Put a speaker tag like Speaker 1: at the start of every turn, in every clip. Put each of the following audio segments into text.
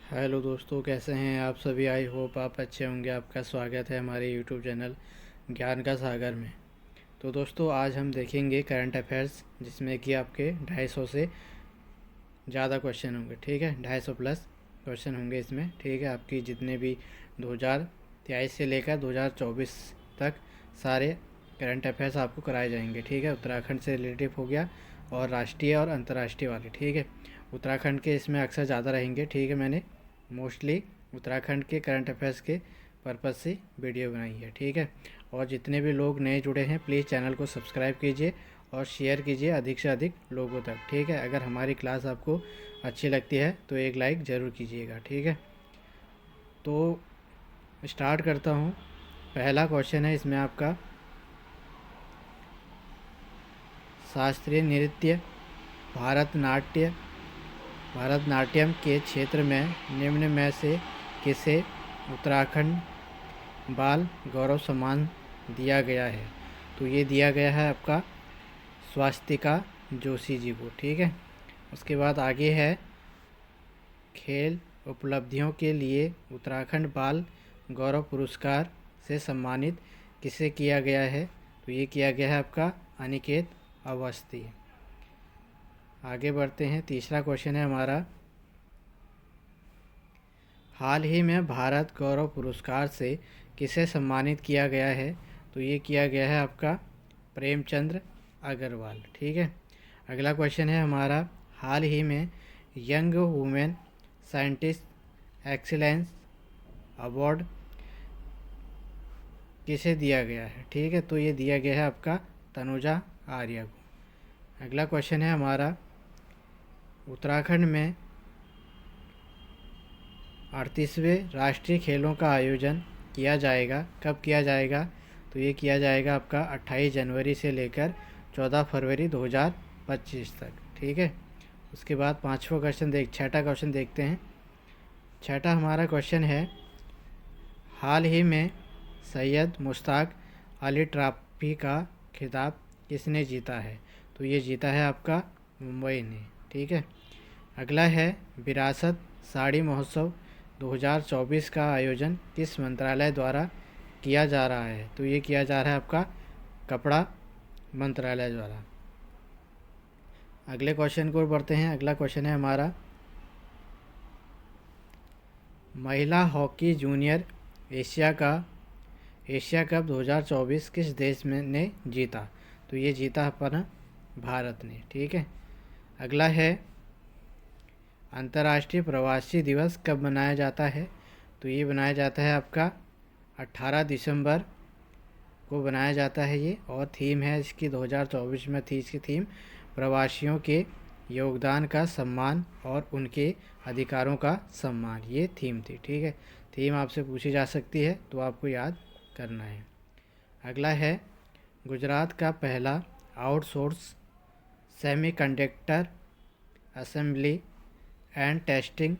Speaker 1: Hello दोस्तों, कैसे हैं आप सभी। आई होप आप अच्छे होंगे। आपका स्वागत है हमारे यूट्यूब चैनल ज्ञान का सागर में। तो दोस्तों, आज हम देखेंगे करंट अफेयर्स, जिसमें कि आपके 250 से ज़्यादा क्वेश्चन होंगे। ठीक है, 250 प्लस क्वेश्चन होंगे इसमें। ठीक है, आपकी जितने भी 2023 से लेकर 2024 तक सारे करंट अफेयर्स आपको कराए जाएंगे। ठीक है, उत्तराखंड से रिलेटिव हो गया और राष्ट्रीय और अंतर्राष्ट्रीय वाले। ठीक है, उत्तराखंड के इसमें अक्सर ज़्यादा रहेंगे। ठीक है, मैंने मोस्टली उत्तराखंड के करंट अफेयर्स के पर्पज़ से वीडियो बनाई है। ठीक है, और जितने भी लोग नए जुड़े हैं प्लीज़ चैनल को सब्सक्राइब कीजिए और शेयर कीजिए अधिक से अधिक लोगों तक। ठीक है, अगर हमारी क्लास आपको अच्छी लगती है तो एक लाइक ज़रूर कीजिएगा। ठीक है, तो स्टार्ट करता हूँ। पहला क्वेश्चन है इसमें आपका, शास्त्रीय नृत्य भारतनाट्यम के क्षेत्र में निम्न में से किसे उत्तराखंड बाल गौरव सम्मान दिया गया है? तो ये दिया गया है आपका स्वास्तिका जोशी जी को। ठीक है, उसके बाद आगे है, खेल उपलब्धियों के लिए उत्तराखंड बाल गौरव पुरस्कार से सम्मानित किसे किया गया है? तो ये किया गया है आपका अनिकेत अवस्थी। आगे बढ़ते हैं। तीसरा क्वेश्चन है हमारा, हाल ही में भारत गौरव पुरस्कार से किसे सम्मानित किया गया है? तो ये किया गया है आपका प्रेमचंद्र अग्रवाल। ठीक है, अगला क्वेश्चन है हमारा, हाल ही में young women scientist excellence award किसे दिया गया है? ठीक है, तो ये दिया गया है आपका तनुजा आर्या को। अगला क्वेश्चन है हमारा, उत्तराखंड में 38वें राष्ट्रीय खेलों का आयोजन किया जाएगा, कब किया जाएगा? तो ये किया जाएगा आपका 28 जनवरी से लेकर 14 फरवरी 2025 तक। ठीक है, उसके बाद छठा क्वेश्चन देखते हैं। छठा हमारा क्वेश्चन है, हाल ही में सैयद मुश्ताक अली ट्रॉफी का खिताब किसने जीता है? तो ये जीता है आपका मुंबई ने। ठीक है, अगला है, विरासत साड़ी महोत्सव 2024 का आयोजन किस मंत्रालय द्वारा किया जा रहा है? तो ये किया जा रहा है आपका कपड़ा मंत्रालय द्वारा। अगले क्वेश्चन को बढ़ते हैं। अगला क्वेश्चन है हमारा, महिला हॉकी जूनियर एशिया कप 2024 किस देश में ने जीता? तो ये जीता अपना भारत ने। ठीक है, अगला है, अंतर्राष्ट्रीय प्रवासी दिवस कब मनाया जाता है? तो ये बनाया जाता है आपका 18 दिसंबर को बनाया जाता है ये, और थीम है इसकी 2024 में थी इसकी थीम प्रवासियों के योगदान का सम्मान और उनके अधिकारों का सम्मान, ये थीम थी। ठीक है, थीम आपसे पूछी जा सकती है तो आपको याद करना है। अगला है, गुजरात का पहला outsource semiconductor assembly and testing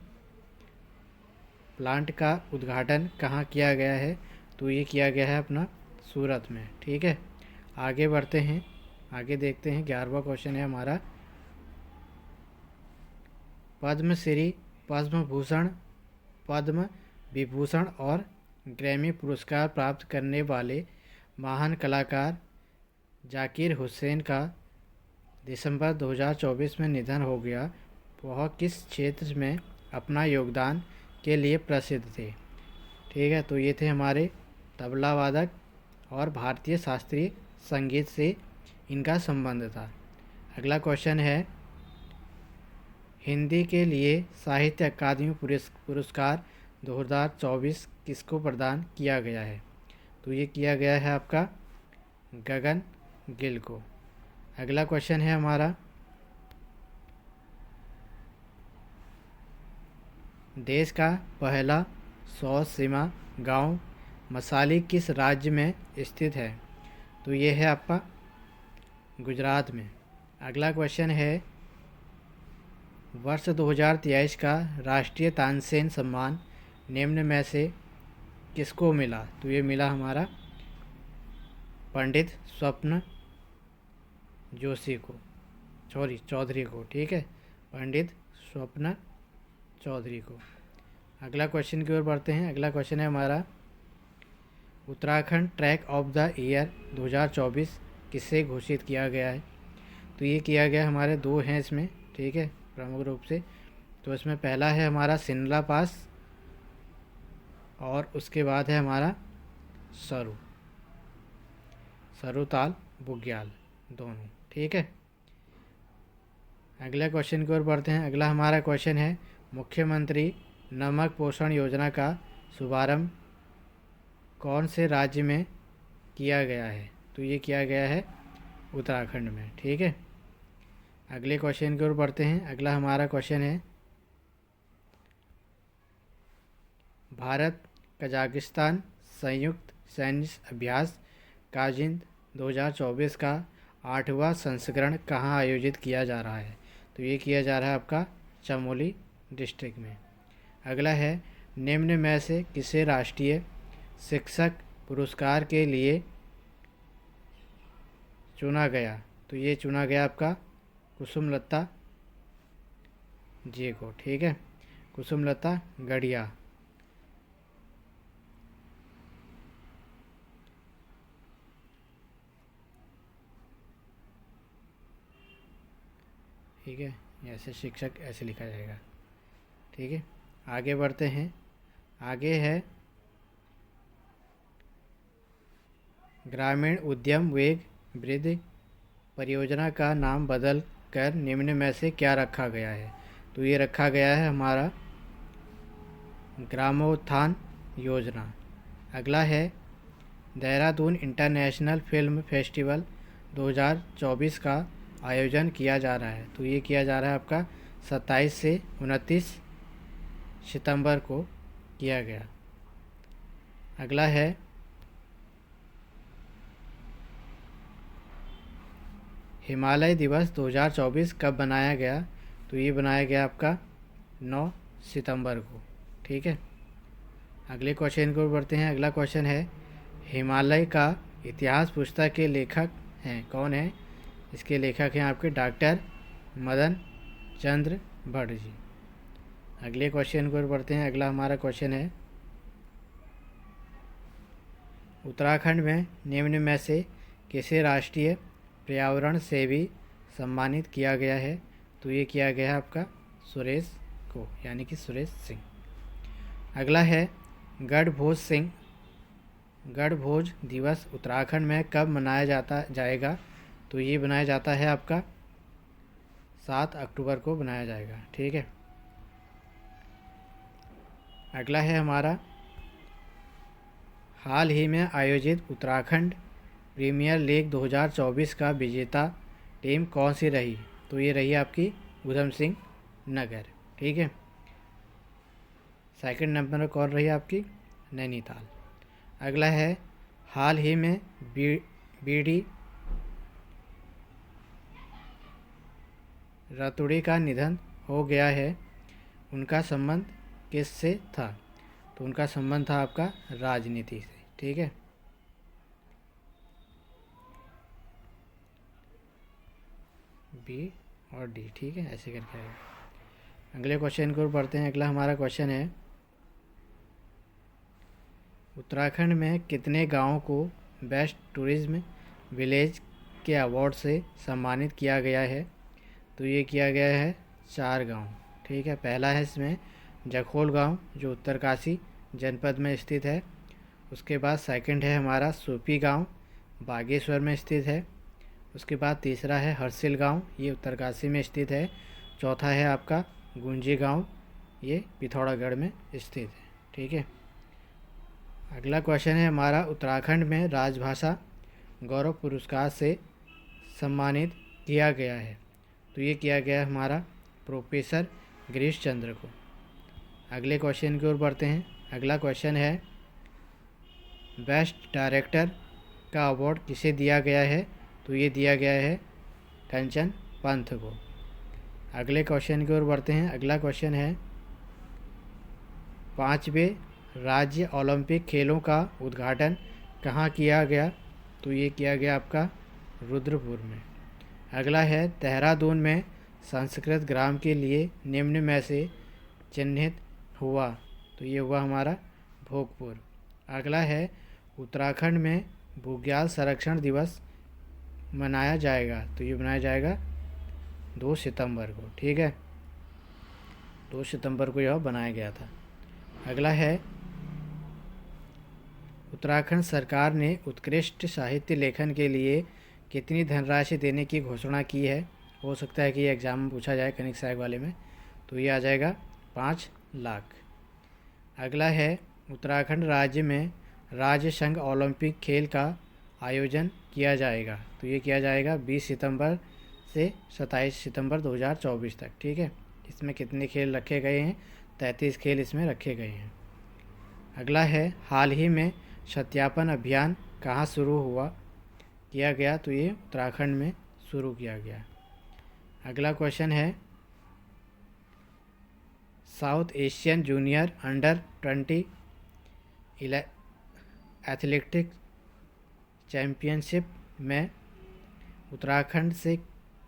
Speaker 1: plant का उद्घाटन कहाँ किया गया है? तो ये किया गया है अपना सूरत में। ठीक है, आगे बढ़ते हैं। आगे देखते हैं। 11वां क्वेश्चन है हमारा, पद्मश्री, पद्म भूषण, पद्म विभूषण और ग्रैमी पुरस्कार प्राप्त करने वाले महान कलाकार जाकिर हुसैन का दिसंबर 2024 में निधन हो गया। वह किस क्षेत्र में अपना योगदान के लिए प्रसिद्ध थे? ठीक है, तो ये थे हमारे तबला वादक और भारतीय शास्त्रीय संगीत से इनका संबंध था। अगला क्वेश्चन है, हिंदी के लिए साहित्य अकादमी पुरस्कार 2024 किसको प्रदान किया गया है? तो ये किया गया है आपका गगन गिल को। अगला क्वेश्चन है हमारा, देश का पहला 100 सीमा गांव मसाली किस राज्य में स्थित है? तो ये है आपका गुजरात में। अगला क्वेश्चन है, वर्ष 2023 का राष्ट्रीय तानसेन सम्मान निम्न में से किसको मिला? तो ये मिला हमारा पंडित स्वप्न जोशी को, चौधरी को। ठीक है, पंडित स्वप्न चौधरी को। अगला क्वेश्चन की ओर बढ़ते हैं। अगला क्वेश्चन है हमारा, Uttarakhand track of the year 2024 किसे घोषित किया गया है? तो ये किया गया, हमारे दो हैं इसमें, ठीक है, प्रमुख रूप से। तो इसमें पहला है हमारा सिमला पास और उसके बाद है हमारा सरुताल बुग्याल दोनों, ठीक है। अगले क्वेश्चन की ओर बढ़ते हैं। अगला हमारा क्वेश्चन है, मुख्यमंत्री नमक पोषण योजना का शुभारंभ कौन से राज्य में किया गया है? तो ये किया गया है उत्तराखंड में, ठीक है। अगले क्वेश्चन की ओर बढ़ते हैं। अगला हमारा क्वेश्चन है, भारत कजाकिस्तान संयुक्त सैन्य अभ्यास काजिंद 2024 का 8वां संस्करण कहाँ आयोजित किया जा रहा है? तो ये किया जा रहा है आपका चमोली डिस्ट्रिक्ट में। अगला है, निम्न में से किसे राष्ट्रीय शिक्षक पुरस्कार के लिए चुना गया? तो ये चुना गया आपका कुसुमलता जी को, ठीक है, कुसुमलता गढ़िया। ठीक है, ऐसे शिक्षक ऐसे लिखा जाएगा, ठीक है। आगे बढ़ते हैं। आगे है, ग्रामीण उद्यम वेग वृद्धि परियोजना का नाम बदल कर निम्न में से क्या रखा गया है? तो ये रखा गया है हमारा ग्रामोत्थान योजना। अगला है, देहरादून इंटरनेशनल फिल्म फेस्टिवल 2024 का आयोजन किया जा रहा है। तो ये किया जा रहा है आपका 27 से 29 सितंबर को किया गया। अगला है, हिमालय दिवस 2024 कब बनाया गया? तो ये बनाया गया आपका 9 सितंबर को, ठीक है। अगले क्वेश्चन को बढ़ते हैं। अगला क्वेश्चन है, हिमालय का इतिहास पुस्तक के लेखक हैं, कौन है? इसके लेखक हैं आपके डॉक्टर मदन चंद्र भट्ट जी। अगले क्वेश्चन को बढ़ते हैं। अगला हमारा क्वेश्चन है, उत्तराखंड में निम्न में से किसे राष्ट्रीय पर्यावरण से भी सम्मानित किया गया है? तो ये किया गया है आपका सुरेश को, यानी कि सुरेश सिंह। अगला है, गढ़भोज दिवस उत्तराखंड में कब मनाया जाएगा? तो ये बनाया जाता है आपका 7 अक्टूबर को बनाया जाएगा, ठीक है। अगला है हमारा, हाल ही में आयोजित उत्तराखंड प्रीमियर लीग 2024 का विजेता टीम कौन सी रही? तो ये रही आपकी उधम सिंह नगर, ठीक है। सेकंड नंबर पर कौन रही आपकी? नैनीताल। अगला है, हाल ही में बीडी रतुड़ी का निधन हो गया है, उनका संबंध किससे था? तो उनका संबंध था आपका राजनीति से, ठीक है। बी और डी, ठीक है, ऐसे करके आएगा। अगले क्वेश्चन को पढ़ते हैं। अगला हमारा क्वेश्चन है, उत्तराखंड में कितने गांवों को बेस्ट टूरिज्म विलेज के अवार्ड से सम्मानित किया गया है? तो ये किया गया है 4 गांव, ठीक है। पहला है इसमें जखोल गांव, जो उत्तरकाशी जनपद में स्थित है। उसके बाद सेकंड है हमारा सूपी गांव, बागेश्वर में स्थित है। उसके बाद तीसरा है हरसिल गांव, ये उत्तरकाशी में स्थित है। चौथा है आपका गुंजी गांव, ये पिथौरागढ़ में स्थित है, ठीक है। अगला क्वेश्चन है हमारा, उत्तराखंड में राजभाषा गौरव पुरस्कार से सम्मानित किया गया है। तो ये किया गया है हमारा प्रोफेसर गिरीश चंद्र को। अगले क्वेश्चन की ओर बढ़ते हैं। अगला क्वेश्चन है, बेस्ट डायरेक्टर का अवार्ड किसे दिया गया है? तो ये दिया गया है कंचन पंथ को। अगले क्वेश्चन की ओर बढ़ते हैं। अगला क्वेश्चन है, 5वें राज्य ओलंपिक खेलों का उद्घाटन कहाँ किया गया? तो ये किया गया आपका रुद्रपुर में। अगला है, देहरादून में संस्कृत ग्राम के लिए निम्न में से चिन्हित हुआ। तो ये हुआ हमारा भोजपुर। अगला है उत्तराखंड में बुग्याल संरक्षण दिवस मनाया जाएगा, तो ये मनाया जाएगा 2 सितंबर को, ठीक है, 2 सितंबर को यह बनाया गया था। अगला है उत्तराखंड सरकार ने उत्कृष्ट साहित्य लेखन के लिए कितनी धनराशि देने की घोषणा की है। हो सकता है कि ये एग्ज़ाम में पूछा जाए कनिक सहायक वाले में, तो ये आ जाएगा 5 लाख। अगला है उत्तराखंड राज्य में राज्य संघ ओलंपिक खेल का आयोजन किया जाएगा, तो ये किया जाएगा 20 सितंबर से 27 सितंबर 2024 तक, ठीक है। इसमें कितने खेल रखे गए हैं, 33 खेल इसमें रखे गए हैं। अगला है हाल ही में सत्यापन अभियान कहाँ शुरू किया गया, तो ये उत्तराखंड में शुरू किया गया। अगला क्वेश्चन है south Asian junior under 20 athletics championship में उत्तराखंड से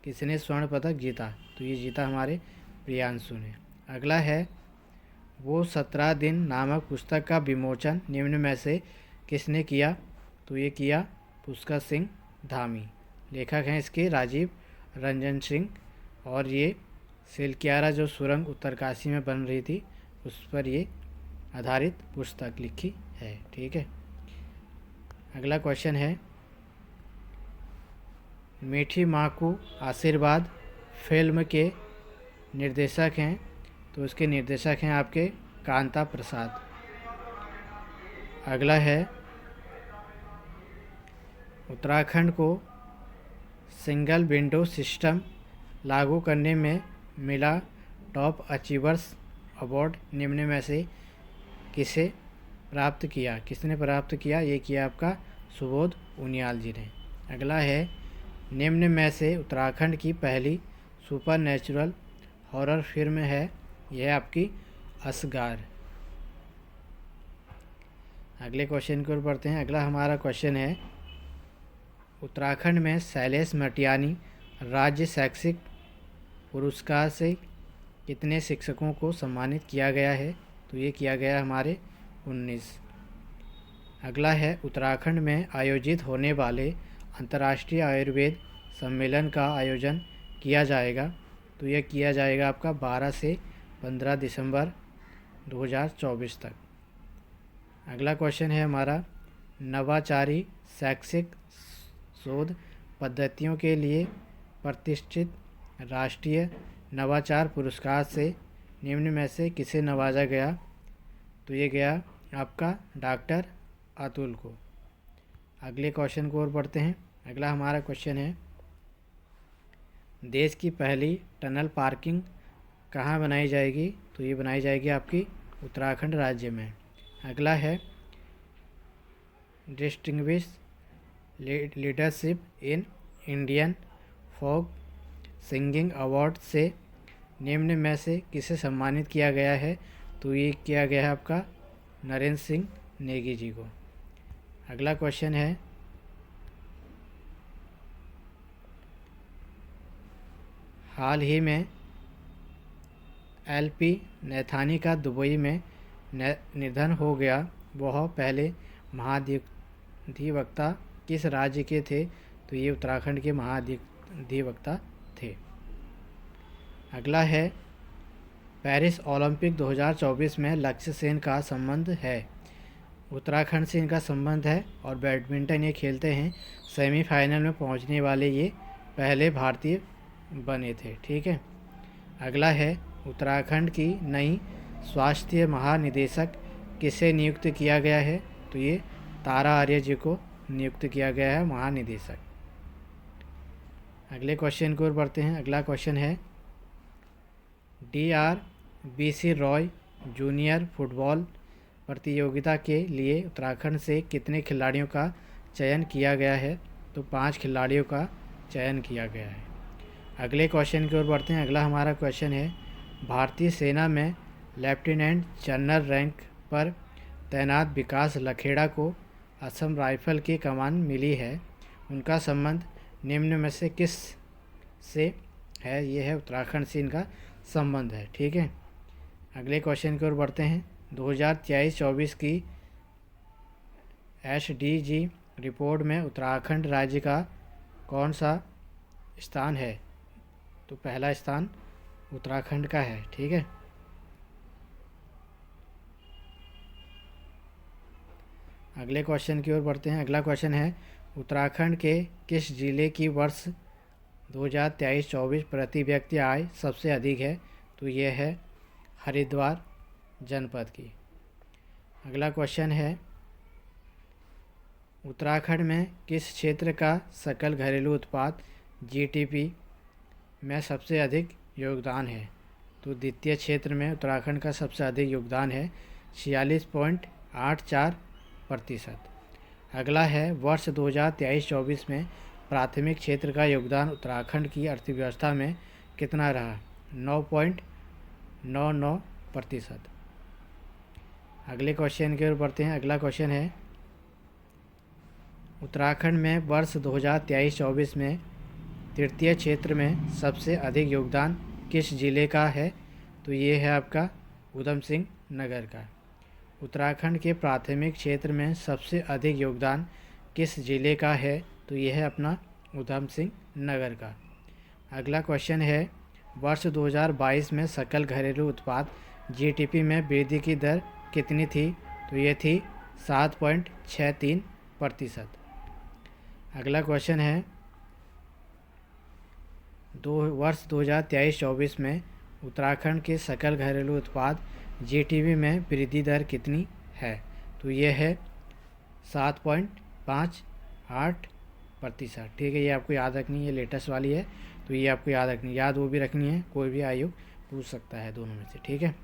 Speaker 1: किसने स्वर्ण पदक जीता, तो ये जीता हमारे प्रियांशु ने। अगला है वो 17 दिन नामक पुस्तक का विमोचन निम्न में से किसने किया, तो ये किया पुष्कर सिंह धामी। लेखक हैं इसके राजीव रंजन सिंह, और ये सिलक्यारा जो सुरंग उत्तरकाशी में बन रही थी उस पर ये आधारित पुस्तक लिखी है, ठीक है। अगला क्वेश्चन है मीठी माँ को आशीर्वाद फिल्म के निर्देशक हैं, तो उसके निर्देशक हैं आपके कांता प्रसाद। अगला है उत्तराखंड को सिंगल विंडो सिस्टम लागू करने में मिला टॉप अचीवर्स अवार्ड निम्न में से किसने प्राप्त किया, ये किया आपका सुबोध उनियाल जी ने। अगला है निम्न में से उत्तराखंड की पहली सुपर नेचुरल हॉरर फिल्म है, यह आपकी असगार। अगले क्वेश्चन की ओर बढ़ते हैं। अगला हमारा क्वेश्चन है उत्तराखंड में शैलेश मटियानी राज्य शैक्षिक पुरस्कार से कितने शिक्षकों को सम्मानित किया गया है, तो ये किया गया हमारे 19। अगला है उत्तराखंड में आयोजित होने वाले अंतर्राष्ट्रीय आयुर्वेद सम्मेलन का आयोजन किया जाएगा, तो यह किया जाएगा आपका 12 से 15 दिसंबर 2024 तक। अगला क्वेश्चन है हमारा नवाचारी शैक्षिक शोध पद्धतियों के लिए प्रतिष्ठित राष्ट्रीय नवाचार पुरस्कार से निम्न में से किसे नवाजा गया, तो ये गया आपका डॉक्टर अतुल को। अगले क्वेश्चन को और बढ़ते हैं। अगला हमारा क्वेश्चन है देश की पहली टनल पार्किंग कहाँ बनाई जाएगी, तो ये बनाई जाएगी आपकी उत्तराखंड राज्य में। अगला है distinguish leadership in Indian folk singing award से निम्न में से किसे सम्मानित किया गया है, तो ये किया गया है आपका नरेंद्र सिंह नेगी जी को। अगला क्वेश्चन है हाल ही में एलपी नैथानी का दुबई में निधन हो गया, वह पहले महाधिवक्ता किस राज्य के थे, तो ये उत्तराखंड के महाधिवक्ता थे। अगला है पेरिस ओलंपिक 2024 में लक्ष्य सेन का संबंध है, उत्तराखंड से इनका संबंध है और बैडमिंटन ये खेलते हैं। सेमीफाइनल में पहुंचने वाले ये पहले भारतीय बने थे, ठीक है। अगला है उत्तराखंड की नई स्वास्थ्य महानिदेशक किसे नियुक्त किया गया है, तो ये तारा आर्य जी को नियुक्त किया गया है महानिदेशक। अगले क्वेश्चन की ओर बढ़ते हैं। अगला क्वेश्चन है DRBC रॉय जूनियर फुटबॉल प्रतियोगिता के लिए उत्तराखंड से कितने खिलाड़ियों का चयन किया गया है, तो 5 खिलाड़ियों का चयन किया गया है। अगले क्वेश्चन की ओर बढ़ते हैं। अगला हमारा क्वेश्चन है भारतीय सेना में लेफ्टिनेंट जनरल रैंक पर तैनात विकास लखेड़ा को असम राइफल की कमान मिली है, उनका संबंध निम्न में से किस से है, ये है उत्तराखंड से इनका संबंध है, ठीक है। अगले क्वेश्चन की ओर बढ़ते हैं। 2023-24 की SDG रिपोर्ट में उत्तराखंड राज्य का कौन सा स्थान है? तो पहला स्थान उत्तराखंड का है। ठीक है, अगले क्वेश्चन की ओर बढ़ते हैं। अगला क्वेश्चन है, उत्तराखंड के किस जिले की वर्ष 2023-24 प्रति व्यक्ति आय सबसे अधिक है? तो ये है हरिद्वार जनपद की। अगला क्वेश्चन है, उत्तराखंड में किस क्षेत्र का सकल घरेलू उत्पाद GDP में सबसे अधिक योगदान है? तो द्वितीय क्षेत्र में उत्तराखंड का सबसे अधिक योगदान है, 46.84%। अगला है, वर्ष 2023-24 में प्राथमिक क्षेत्र का योगदान उत्तराखंड की अर्थव्यवस्था में कितना रहा? 9.99%। अगले क्वेश्चन की ओर बढ़ते हैं। अगला क्वेश्चन है, उत्तराखंड में वर्ष 2023-24 में तृतीय क्षेत्र में सबसे अधिक योगदान किस जिले का है? तो ये है आपका ऊधम सिंह नगर का। उत्तराखंड के प्राथमिक क्षेत्र में सबसे अधिक योगदान किस जिले का है? तो ये है अपना ऊधम सिंह नगर का। अगला क्वेश्चन है, वर्ष 2022 में सकल घरेलू उत्पाद GDP में वृद्धि की दर कितनी थी? तो ये थी 7.63%। अगला क्वेश्चन है, वर्ष 2023-24 में उत्तराखंड के सकल घरेलू उत्पाद GDP में वृद्धि दर कितनी है? तो ये है 7.58%। ठीक है, ये आपको याद रखनी है, ये लेटेस्ट वाली है, तो ये आपको याद रखनी है। याद वो भी रखनी है, कोई भी आयु पूछ सकता है दोनों में से। ठीक है,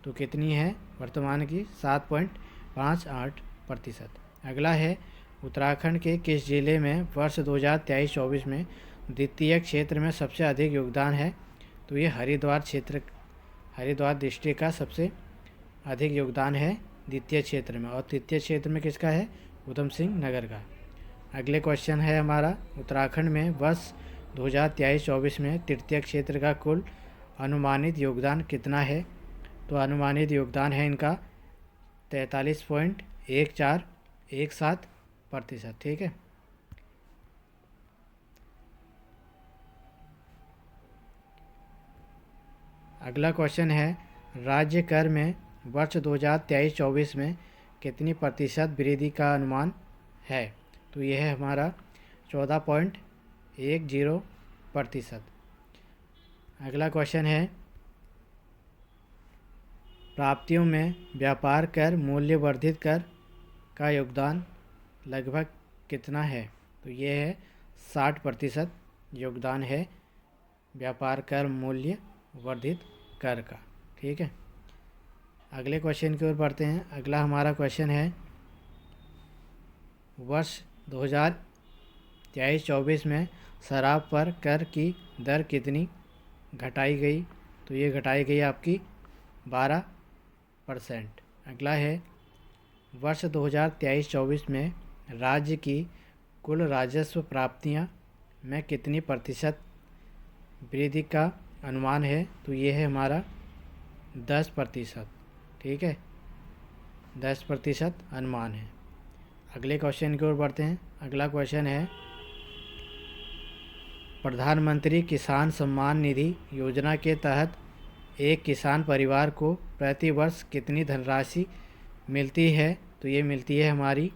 Speaker 1: तो कितनी है वर्तमान की? 7.58%। अगला है, उत्तराखंड के किस जिले में वर्ष 2023-24 में द्वितीय क्षेत्र में सबसे अधिक योगदान है? तो ये हरिद्वार डिस्ट्रिक्ट का सबसे अधिक योगदान है द्वितीय क्षेत्र में, और तृतीय क्षेत्र में किसका है? ऊधम सिंह नगर का। अगले क्वेश्चन है हमारा, उत्तराखंड में वर्ष 2023-24 में तृतीय क्षेत्र का कुल अनुमानित योगदान कितना है? तो अनुमानित योगदान है इनका 43.1417%। ठीक है, अगला क्वेश्चन है, राज्य कर में वर्ष 2023-24 में कितनी प्रतिशत वृद्धि का अनुमान है? तो यह है हमारा 14.10%। अगला क्वेश्चन है, प्राप्तियों में व्यापार कर मूल्य वर्धित कर का योगदान लगभग कितना है? तो ये है 60% योगदान है व्यापार कर मूल्य वर्धित कर का। ठीक है, अगले क्वेश्चन की ओर बढ़ते हैं। अगला हमारा क्वेश्चन है, वर्ष 2023-24 में शराब पर कर की दर कितनी घटाई गई? तो ये घटाई गई आपकी 12%। अगला है, वर्ष 2023-24 में राज्य की कुल राजस्व प्राप्तियां में कितनी प्रतिशत वृद्धि का अनुमान है? तो ये है हमारा 10%। ठीक है, 10% अनुमान है। अगले क्वेश्चन की ओर बढ़ते हैं। अगला क्वेश्चन है, प्रधानमंत्री किसान सम्मान निधि योजना के तहत एक किसान परिवार को प्रति वर्ष कितनी धनराशि मिलती है? तो ये मिलती है हमारी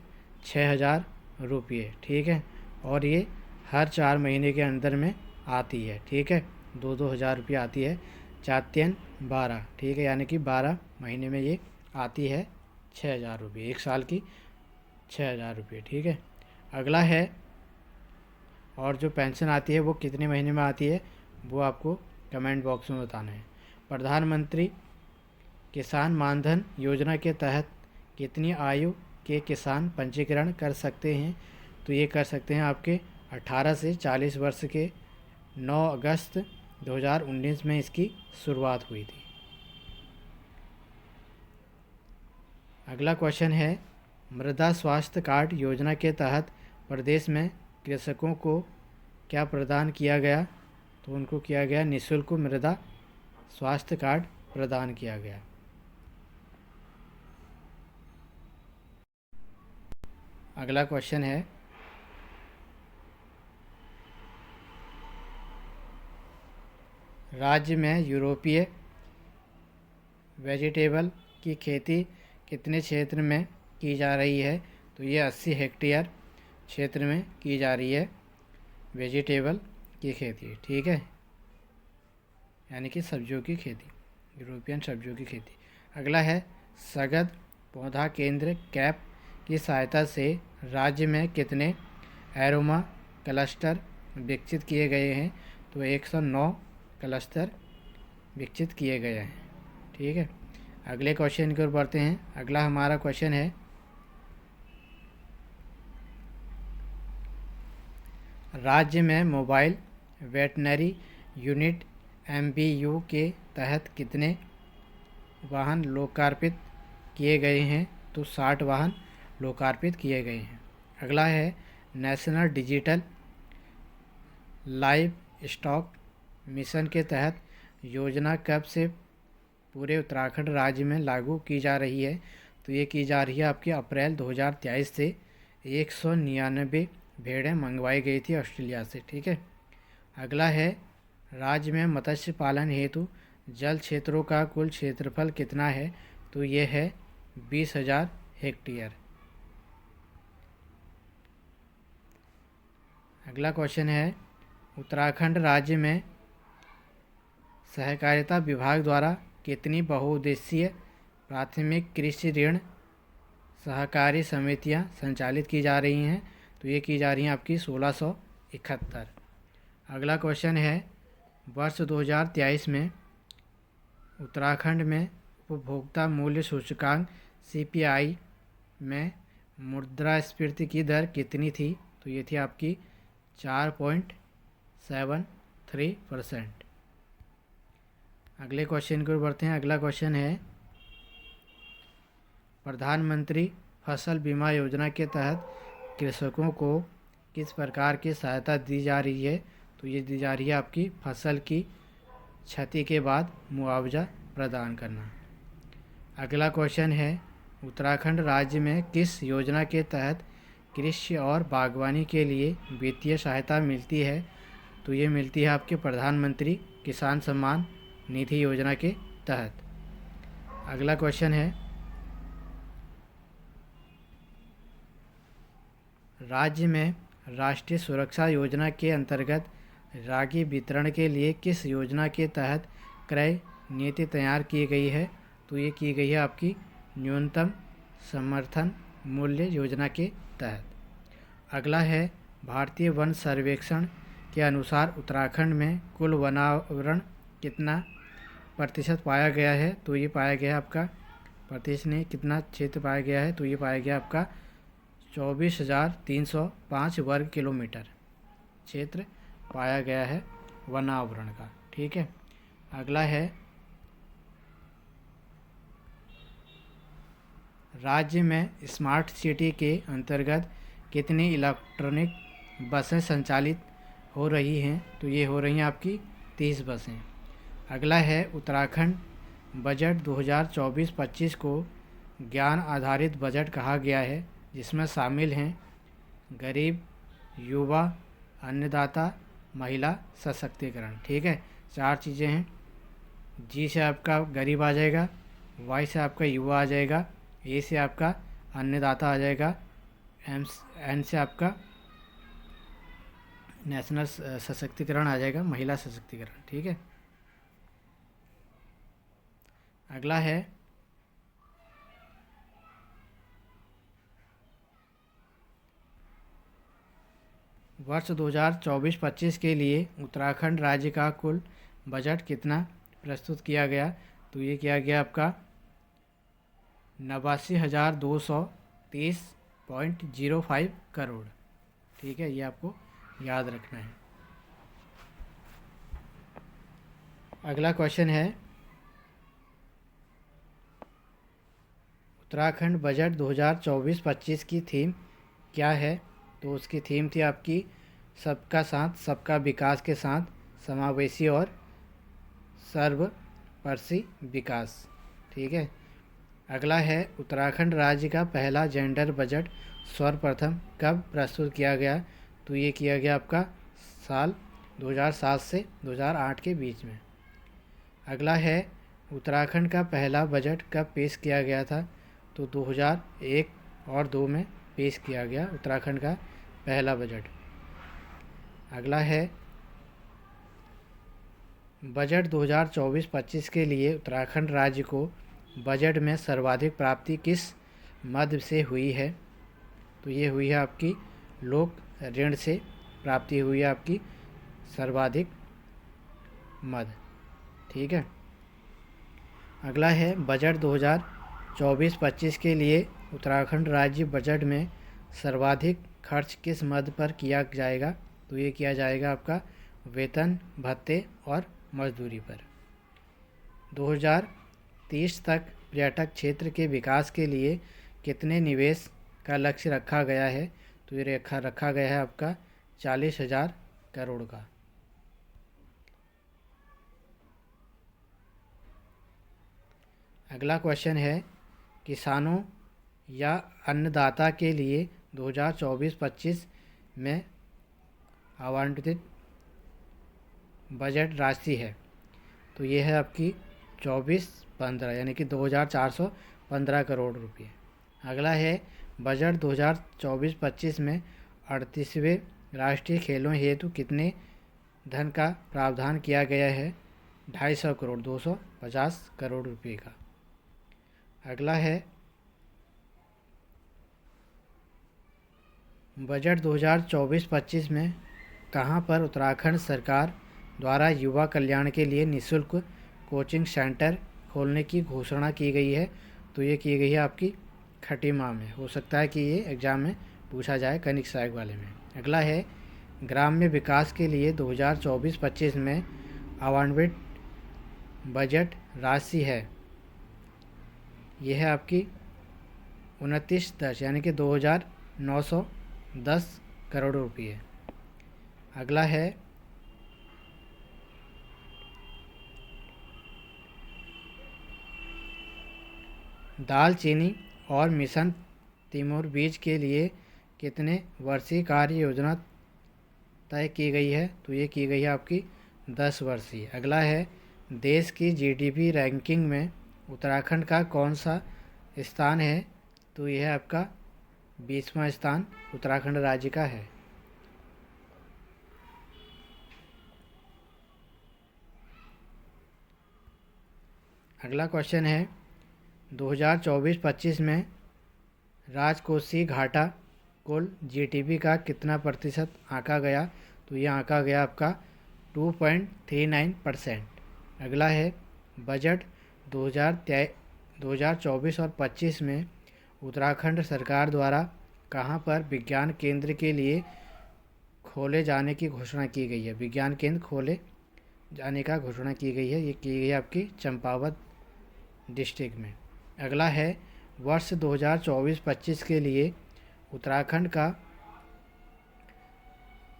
Speaker 1: 6,000 रुपये। ठीक है, और ये हर 4 महीने के अंदर में आती है। ठीक है, 2-2 हज़ार रुपये आती है, 4×3=12। ठीक है, यानी कि 12 महीने में ये आती है 6,000 रुपये, 1 साल की 6,000 रुपये। ठीक है, अगला है, और जो पेंशन आती है वो कितने महीने में आती है वो आपको कमेंट बॉक्स में बताना है। प्रधानमंत्री किसान मानधन योजना के तहत कितनी आयु के किसान पंजीकरण कर सकते हैं? तो ये कर सकते हैं आपके 18 से 40 वर्ष के। 9 अगस्त 2019 में इसकी शुरुआत हुई थी। अगला क्वेश्चन है, मृदा स्वास्थ्य कार्ड योजना के तहत प्रदेश में कृषकों को क्या प्रदान किया गया? तो उनको किया गया निःशुल्क मृदा स्वास्थ्य कार्ड प्रदान किया गया। अगला क्वेश्चन है, राज्य में यूरोपीय वेजिटेबल की खेती कितने क्षेत्र में की जा रही है? तो ये 80 हेक्टेयर क्षेत्र में की जा रही है वेजिटेबल की खेती, ठीक है, यानी कि सब्जियों की खेती, यूरोपियन सब्जियों की खेती। अगला है, सघन पौधा केंद्र कैप की सहायता से राज्य में कितने एरोमा क्लस्टर विकसित किए गए हैं? तो 109 क्लस्टर विकसित किए गए हैं, ठीक है। अगले क्वेश्चन की ओर बढ़ते हैं। अगला हमारा क्वेश्चन है, राज्य में मोबाइल वेटनरी यूनिट MVU के तहत कितने वाहन लोकार्पित किए गए हैं? तो 60 वाहन लोकार्पित किए गए हैं। अगला है, national digital live stock mission के तहत योजना कब से पूरे उत्तराखंड राज्य में लागू की जा रही है? तो ये की जा रही है आपकी अप्रैल 2023 से। 199 भेड़ें मंगवाई गई थी ऑस्ट्रेलिया से, ठीक है। अगला है, राज्य में मत्स्य पालन हेतु जल क्षेत्रों का कुल क्षेत्रफल कितना है? तो ये है 20,000 हेक्टेयर। अगला क्वेश्चन है, उत्तराखंड राज्य में सहकारिता विभाग द्वारा कितनी बहुउद्देशीय प्राथमिक कृषि ऋण सहकारी समितियां संचालित की जा रही हैं? तो ये की जा रही हैं आपकी 1671। अगला क्वेश्चन है, वर्ष 2023 में उत्तराखंड में उपभोक्ता मूल्य सूचकांक CPI में मुद्रास्फीति की दर कितनी थी? तो ये थी आपकी 4.73%। अगले क्वेश्चन की ओर बढ़ते हैं। अगला क्वेश्चन है, प्रधानमंत्री फसल बीमा योजना के तहत कृषकों को किस प्रकार की सहायता दी जा रही है? तो ये दी जा रही है आपकी फसल की क्षति के बाद मुआवजा प्रदान करना। अगला क्वेश्चन है, उत्तराखंड राज्य में किस योजना के तहत कृषि और बागवानी के लिए वित्तीय सहायता मिलती है? तो ये मिलती है आपके प्रधानमंत्री किसान सम्मान निधि योजना के तहत। अगला क्वेश्चन है, राज्य में राष्ट्रीय सुरक्षा योजना के अंतर्गत रागी वितरण के लिए किस योजना के तहत क्रय नीति तैयार की गई है? तो ये की गई है आपकी न्यूनतम समर्थन मूल्य योजना के तहत। अगला है, भारतीय वन सर्वेक्षण के अनुसार उत्तराखंड में कुल वनावरण कितना प्रतिशत पाया गया है? तो ये पाया गया है आपका, प्रतिशत ने कितना क्षेत्र पाया गया है? तो ये पाया गया आपका 24,305 वर्ग किलोमीटर क्षेत्र पाया गया है वनावरण का, ठीक है। अगला है, राज्य में स्मार्ट सिटी के अंतर्गत कितनी इलेक्ट्रॉनिक बसें संचालित हो रही हैं? तो ये हो रही हैं आपकी 30 बसें। अगला है, उत्तराखंड बजट 2024-25 को ज्ञान आधारित बजट कहा गया है, जिसमें शामिल हैं गरीब, युवा, अन्नदाता, महिला सशक्तिकरण, ठीक है। 4 चीज़ें हैं। जी से आपका गरीब आ जाएगा, वाई से आपका युवा आ जाएगा, ए से आपका अन्नदाता आ जाएगा, एन से आपका नेशनल सशक्तिकरण आ जाएगा, महिला सशक्तिकरण, ठीक है। अगला है, वर्ष 2024-25 के लिए उत्तराखंड राज्य का कुल बजट कितना प्रस्तुत किया गया? तो ये किया गया आपका 89,230.05 करोड़, ठीक है। ये आपको याद रखना है। अगला क्वेश्चन है, उत्तराखंड बजट 2024-25 की थीम क्या है? तो उसकी थीम थी आपकी सबका साथ सबका विकास के साथ समावेशी और सर्वस्पर्शी विकास, ठीक है। अगला है, उत्तराखंड राज्य का पहला जेंडर बजट सर्वप्रथम कब प्रस्तुत किया गया? तो ये किया गया आपका साल 2007 से 2008 के बीच में। अगला है उत्तराखंड का पहला बजट कब पेश किया गया था? तो 2001 और 2 में पेश किया गया उत्तराखंड का पहला बजट। अगला है बजट 2024-25 के लिए उत्तराखंड राज्य को बजट में सर्वाधिक प्राप्ति किस मद से हुई है? तो ये हुई है आपकी लोक ऋण से प्राप्ति हुई है आपकी सर्वाधिक मद। ठीक है। अगला है बजट 2024-25 के लिए उत्तराखंड राज्य बजट में सर्वाधिक खर्च किस मद पर किया जाएगा? तो ये किया जाएगा आपका वेतन, भत्ते और मजदूरी पर। 2030 तक पर्यटक क्षेत्र के विकास के लिए कितने निवेश का लक्ष्य रखा गया है? तो ये रखा गया है आपका 40,000 करोड़ का। अगला क्वेश्चन है किसानों या अन्नदाता के लिए 2024-25 में आवंटित बजट राशि है। तो ये है आपकी 2415 यानी कि 2415 करोड़ रुपये। अगला है बजट 2024-25 में 38वें राष्ट्रीय खेलों हेतु कितने धन का प्रावधान किया गया है? 250 करोड़ 250 करोड़ रुपये का। अगला है बजट 2024-25 में कहां पर उत्तराखंड सरकार द्वारा युवा कल्याण के लिए निःशुल्क कोचिंग सेंटर खोलने की घोषणा की गई है? तो ये की गई है आपकी खटीमा में। हो सकता है कि ये एग्ज़ाम में पूछा जाए कनिक सहायक वाले में। अगला है ग्राम्य विकास के लिए 2024-25 में आवंटित बजट राशि है। यह है आपकी 2910 यानी कि 2910 करोड़ रुपये। अगला है दालचीनी और मिशन तिमोर बीज के लिए कितने वर्षीय कार्य योजना तय की गई है? तो ये की गई है आपकी 10 वर्षीय। अगला है देश की जीडीपी रैंकिंग में उत्तराखंड का कौन सा स्थान है? तो यह है आपका 20वां स्थान उत्तराखंड राज्य का है। अगला क्वेश्चन है 2024-25 में राजकोषीय घाटा कुल जीडीपी का कितना प्रतिशत आंका गया? तो यह आंका गया आपका 2.39%। अगला है बजट 2024 और 25 में उत्तराखंड सरकार द्वारा कहां पर विज्ञान केंद्र के लिए खोले जाने की घोषणा की गई है? विज्ञान केंद्र खोले जाने का घोषणा की गई है। ये की गई है आपकी चंपावत डिस्ट्रिक्ट में। अगला है वर्ष 2024-25 के लिए उत्तराखंड का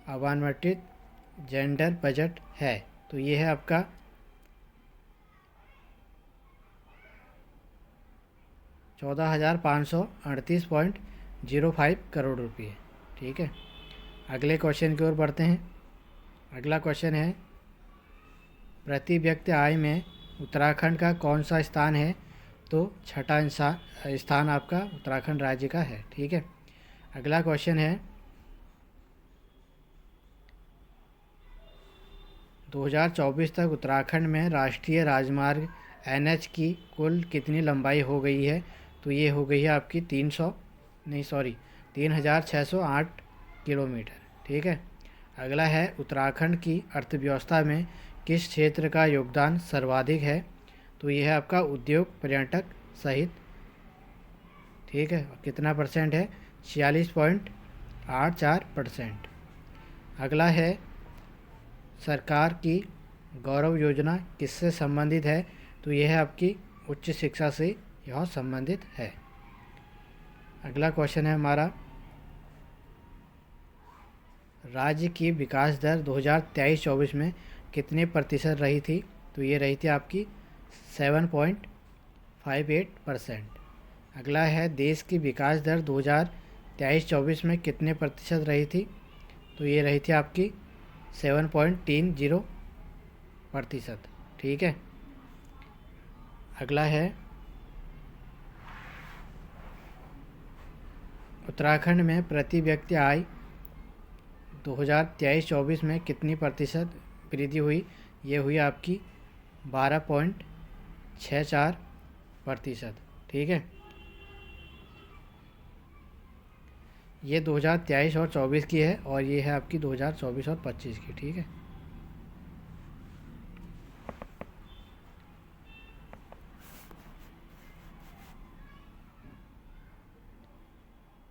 Speaker 1: आवंटित जेंडर बजट है। तो ये है आपका 14,538.05 करोड़ रुपये। ठीक है। अगले क्वेश्चन की ओर बढ़ते हैं। अगला क्वेश्चन है प्रति व्यक्ति आय में उत्तराखंड का कौन सा स्थान है? तो छठा स्थान आपका उत्तराखंड राज्य का है। ठीक है। अगला क्वेश्चन है 2024 तक उत्तराखंड में राष्ट्रीय राजमार्ग NH की कुल कितनी लंबाई हो गई है? तो ये हो गई है आपकी 3,608 किलोमीटर। ठीक है। अगला है उत्तराखंड की अर्थव्यवस्था में किस क्षेत्र का योगदान सर्वाधिक है? तो यह है आपका उद्योग पर्यटक सहित। ठीक है। कितना परसेंट है? 46.84%। अगला है सरकार की गौरव योजना किससे संबंधित है? तो यह है आपकी उच्च शिक्षा से यह संबंधित है। अगला क्वेश्चन है हमारा राज्य की विकास दर 2023-24 में कितने प्रतिशत रही थी? तो ये रही थी आपकी 7.58%। अगला है देश की विकास दर 23-24 में कितने प्रतिशत रही थी? तो ये रही थी आपकी 7.30%। ठीक है। अगला है उत्तराखंड में प्रति व्यक्ति आय 2023-24 में कितनी प्रतिशत वृद्धि हुई? ये हुई आपकी 12.64%। ठीक है। ये 2023 और 24 की है और ये है आपकी 2024 और 25 की। ठीक है।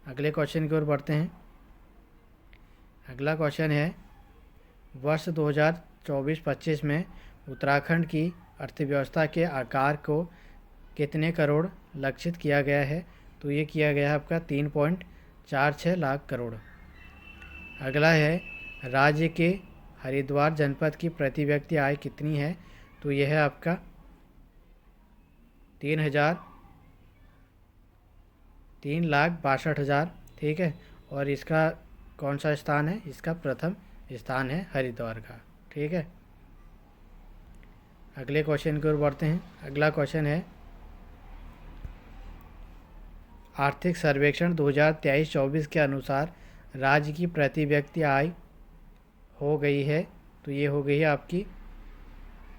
Speaker 1: अगले क्वेश्चन की ओर बढ़ते हैं। अगला क्वेश्चन है, वर्ष 2024-25 में उत्तराखंड की अर्थव्यवस्था के आकार को कितने करोड़ लक्षित किया गया है? तो ये किया गया है आपका 3.46 लाख करोड़। अगला है, राज्य के हरिद्वार जनपद की प्रति व्यक्ति आय कितनी है? तो यह है आपका 3,62,000। ठीक है। और इसका कौन सा स्थान है? इसका प्रथम स्थान है हरिद्वार का। ठीक है। अगले क्वेश्चन की ओर बढ़ते हैं। अगला क्वेश्चन है, आर्थिक सर्वेक्षण 2023-24 के अनुसार राज्य की प्रति व्यक्ति आय हो गई है। तो ये हो गई है आपकी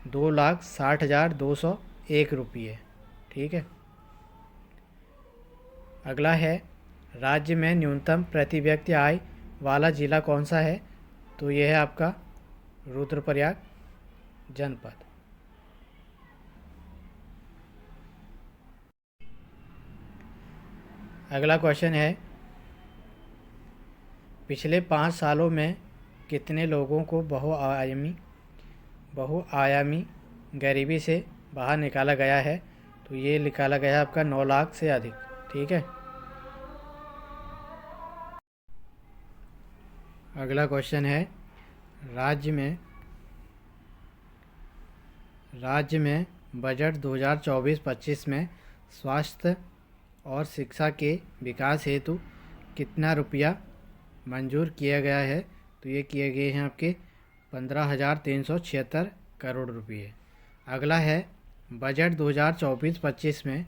Speaker 1: 2,60,201 रुपये। ठीक है। अगला है, राज्य में न्यूनतम प्रति व्यक्ति आय वाला जिला कौन सा है? तो यह है आपका रुद्रप्रयाग जनपद। अगला क्वेश्चन है, पिछले 5 सालों में कितने लोगों को बहुआयामी गरीबी से बाहर निकाला गया है? तो ये निकाला गया है आपका 9 लाख से अधिक। ठीक है। अगला क्वेश्चन है, राज्य में बजट 2024-25 में स्वास्थ्य और शिक्षा के विकास हेतु कितना रुपया मंजूर किया गया है? तो ये किए गए हैं आपके 15,376 करोड़ रुपये। अगला है, बजट 2024-25 में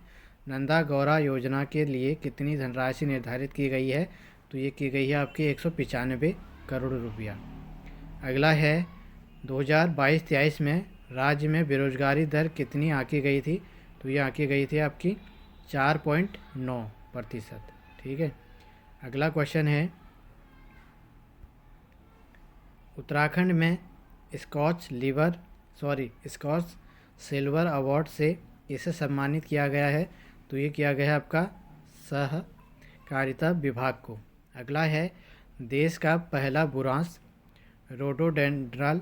Speaker 1: नंदा गौरा योजना के लिए कितनी धनराशि निर्धारित की गई है? तो ये की गई है आपकी 195 करोड़ रुपया। अगला है, 2022-23 में राज्य में बेरोजगारी दर कितनी आंकी गई थी? तो ये आंकी गई थी आपकी 4.9%। ठीक है। अगला क्वेश्चन है, उत्तराखंड में स्कॉच सिल्वर अवार्ड से इसे सम्मानित किया गया है। तो ये किया गया है आपका सहकारिता विभाग को। अगला है, देश का पहला बुरांश रोडोडेंड्रल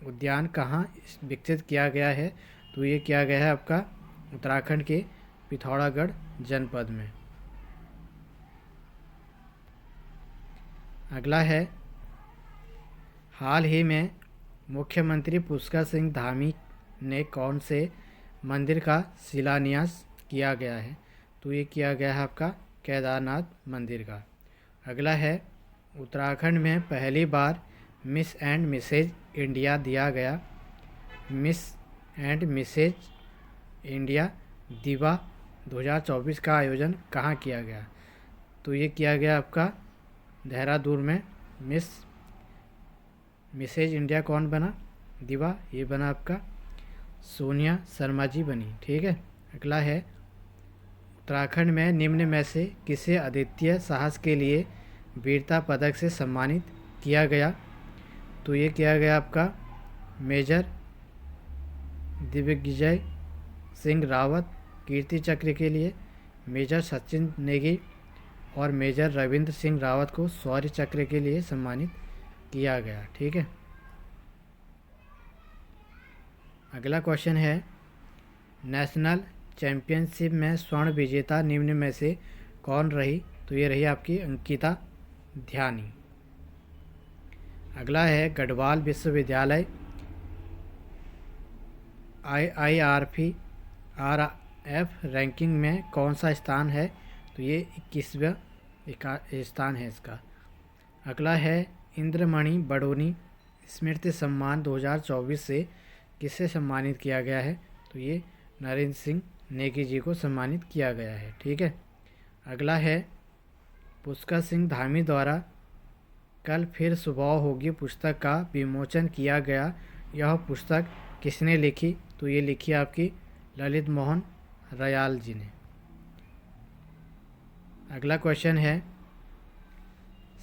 Speaker 1: उद्यान कहाँ विकसित किया गया है? तो ये किया गया है आपका उत्तराखंड के पिथौरागढ़ जनपद में। अगला है, हाल ही में मुख्यमंत्री पुष्कर सिंह धामी ने कौन से मंदिर का शिलान्यास किया गया है? तो ये किया गया है आपका केदारनाथ मंदिर का। अगला है, उत्तराखंड में पहली बार मिस एंड मिसेज इंडिया दिया गया। मिस एंड मिसेज इंडिया दिवा 2024 का आयोजन कहाँ किया गया? तो ये किया गया आपका देहरादून में। मिसेज इंडिया कौन बना? दिवा ये बना आपका सोनिया शर्मा जी बनी। ठीक है। अगला है, उत्तराखंड में निम्न में से किसे अद्वितीय साहस के लिए वीरता पदक से सम्मानित किया गया? तो ये किया गया आपका मेजर दिग्विजय सिंह रावत कीर्ति चक्र के लिए, मेजर सचिन नेगी और मेजर रविंद्र सिंह रावत को शौर्य चक्र के लिए सम्मानित किया गया। ठीक है। अगला क्वेश्चन है, नेशनल चैम्पियनशिप में स्वर्ण विजेता निम्न में से कौन रही? तो ये रही आपकी अंकिता ध्यानी। अगला है, गढ़वाल विश्वविद्यालय IIRF रैंकिंग में कौन सा स्थान है? तो ये 21वें स्थान है इसका। अगला है इंद्रमणि बडोनी स्मृति सम्मान 2024 से किसे सम्मानित किया गया है? तो ये नरेंद्र सिंह नेगी जी को सम्मानित किया गया है। ठीक है। अगला है पुष्कर सिंह धामी द्वारा कल फिर सुबह होगी पुस्तक का विमोचन किया गया। यह पुस्तक किसने लिखी? तो ये लिखी आपकी ललित मोहन रयाल जी ने। अगला क्वेश्चन है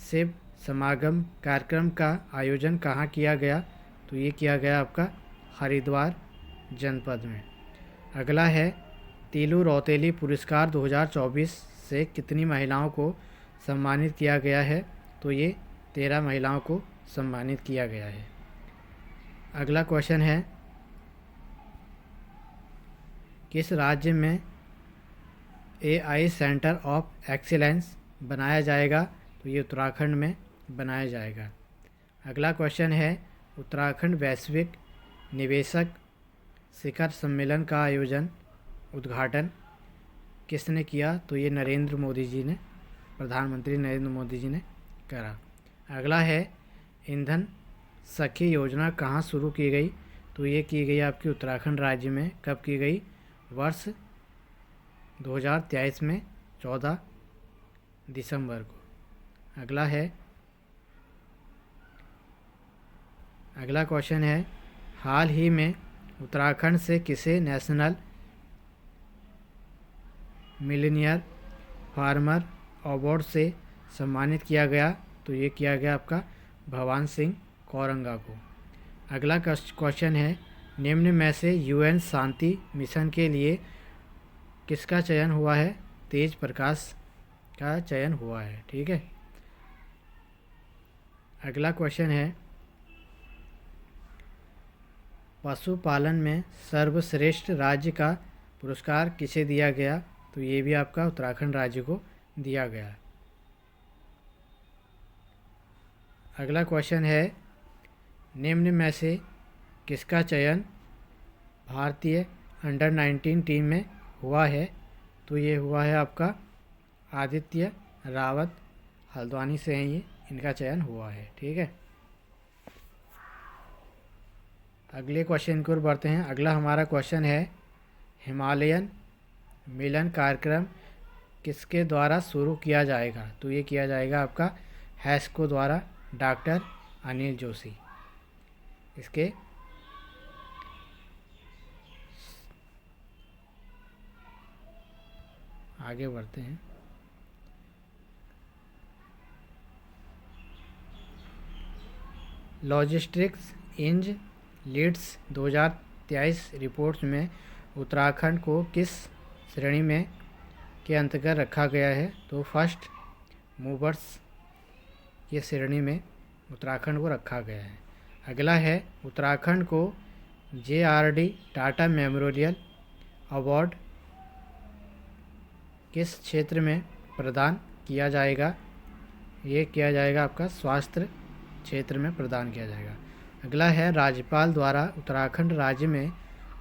Speaker 1: शिव समागम कार्यक्रम का आयोजन कहाँ किया गया? तो ये किया गया आपका हरिद्वार जनपद में। अगला है तीलू रौतेली पुरस्कार 2024 से कितनी महिलाओं को सम्मानित किया गया है? तो ये 13 महिलाओं को सम्मानित किया गया है। अगला क्वेश्चन है किस राज्य में AI सेंटर ऑफ एक्सीलेंस बनाया जाएगा? तो ये उत्तराखंड में बनाया जाएगा। अगला क्वेश्चन है उत्तराखंड वैश्विक निवेशक शिखर सम्मेलन का उद्घाटन किसने किया? तो ये नरेंद्र मोदी जी ने, प्रधानमंत्री नरेंद्र मोदी जी ने करा। अगला है ईंधन सखी योजना कहाँ शुरू की गई? तो ये की गई आपकी उत्तराखंड राज्य में। कब की गई? वर्ष 2023 में 14 दिसंबर को। अगला क्वेश्चन है हाल ही में उत्तराखंड से किसे नेशनल मिलेनियर फार्मर अवार्ड से सम्मानित किया गया? तो ये किया गया आपका भवान सिंह कौरंगा को। अगला क्वेश्चन है निम्न में से UN शांति मिशन के लिए किसका चयन हुआ है? तेज प्रकाश का चयन हुआ है। ठीक है। अगला क्वेश्चन है पशुपालन में सर्वश्रेष्ठ राज्य का पुरस्कार किसे दिया गया? तो ये भी आपका उत्तराखंड राज्य को दिया गया। अगला क्वेश्चन है निम्न में से किसका चयन भारतीय अंडर 19 टीम में हुआ है? तो ये हुआ है आपका आदित्य रावत, हल्द्वानी से हैं ये, इनका चयन हुआ है। ठीक है। अगले क्वेश्चन की ओर बढ़ते हैं। अगला हमारा क्वेश्चन है हिमालयन मिलन कार्यक्रम किसके द्वारा शुरू किया जाएगा? तो ये किया जाएगा आपका हैस्को द्वारा, डॉक्टर अनिल जोशी। इसके आगे बढ़ते हैं। लॉजिस्टिक्स इंज लीड्स 2023 रिपोर्ट्स में उत्तराखंड को किस श्रेणी में के अंतर्गत रखा गया है? तो फर्स्ट मूवर्स की श्रेणी में उत्तराखंड को रखा गया है। अगला है उत्तराखंड को JRD टाटा मेमोरियल अवार्ड किस क्षेत्र में प्रदान किया जाएगा? ये किया जाएगा आपका स्वास्थ्य क्षेत्र में प्रदान किया जाएगा। अगला है राज्यपाल द्वारा उत्तराखंड राज्य में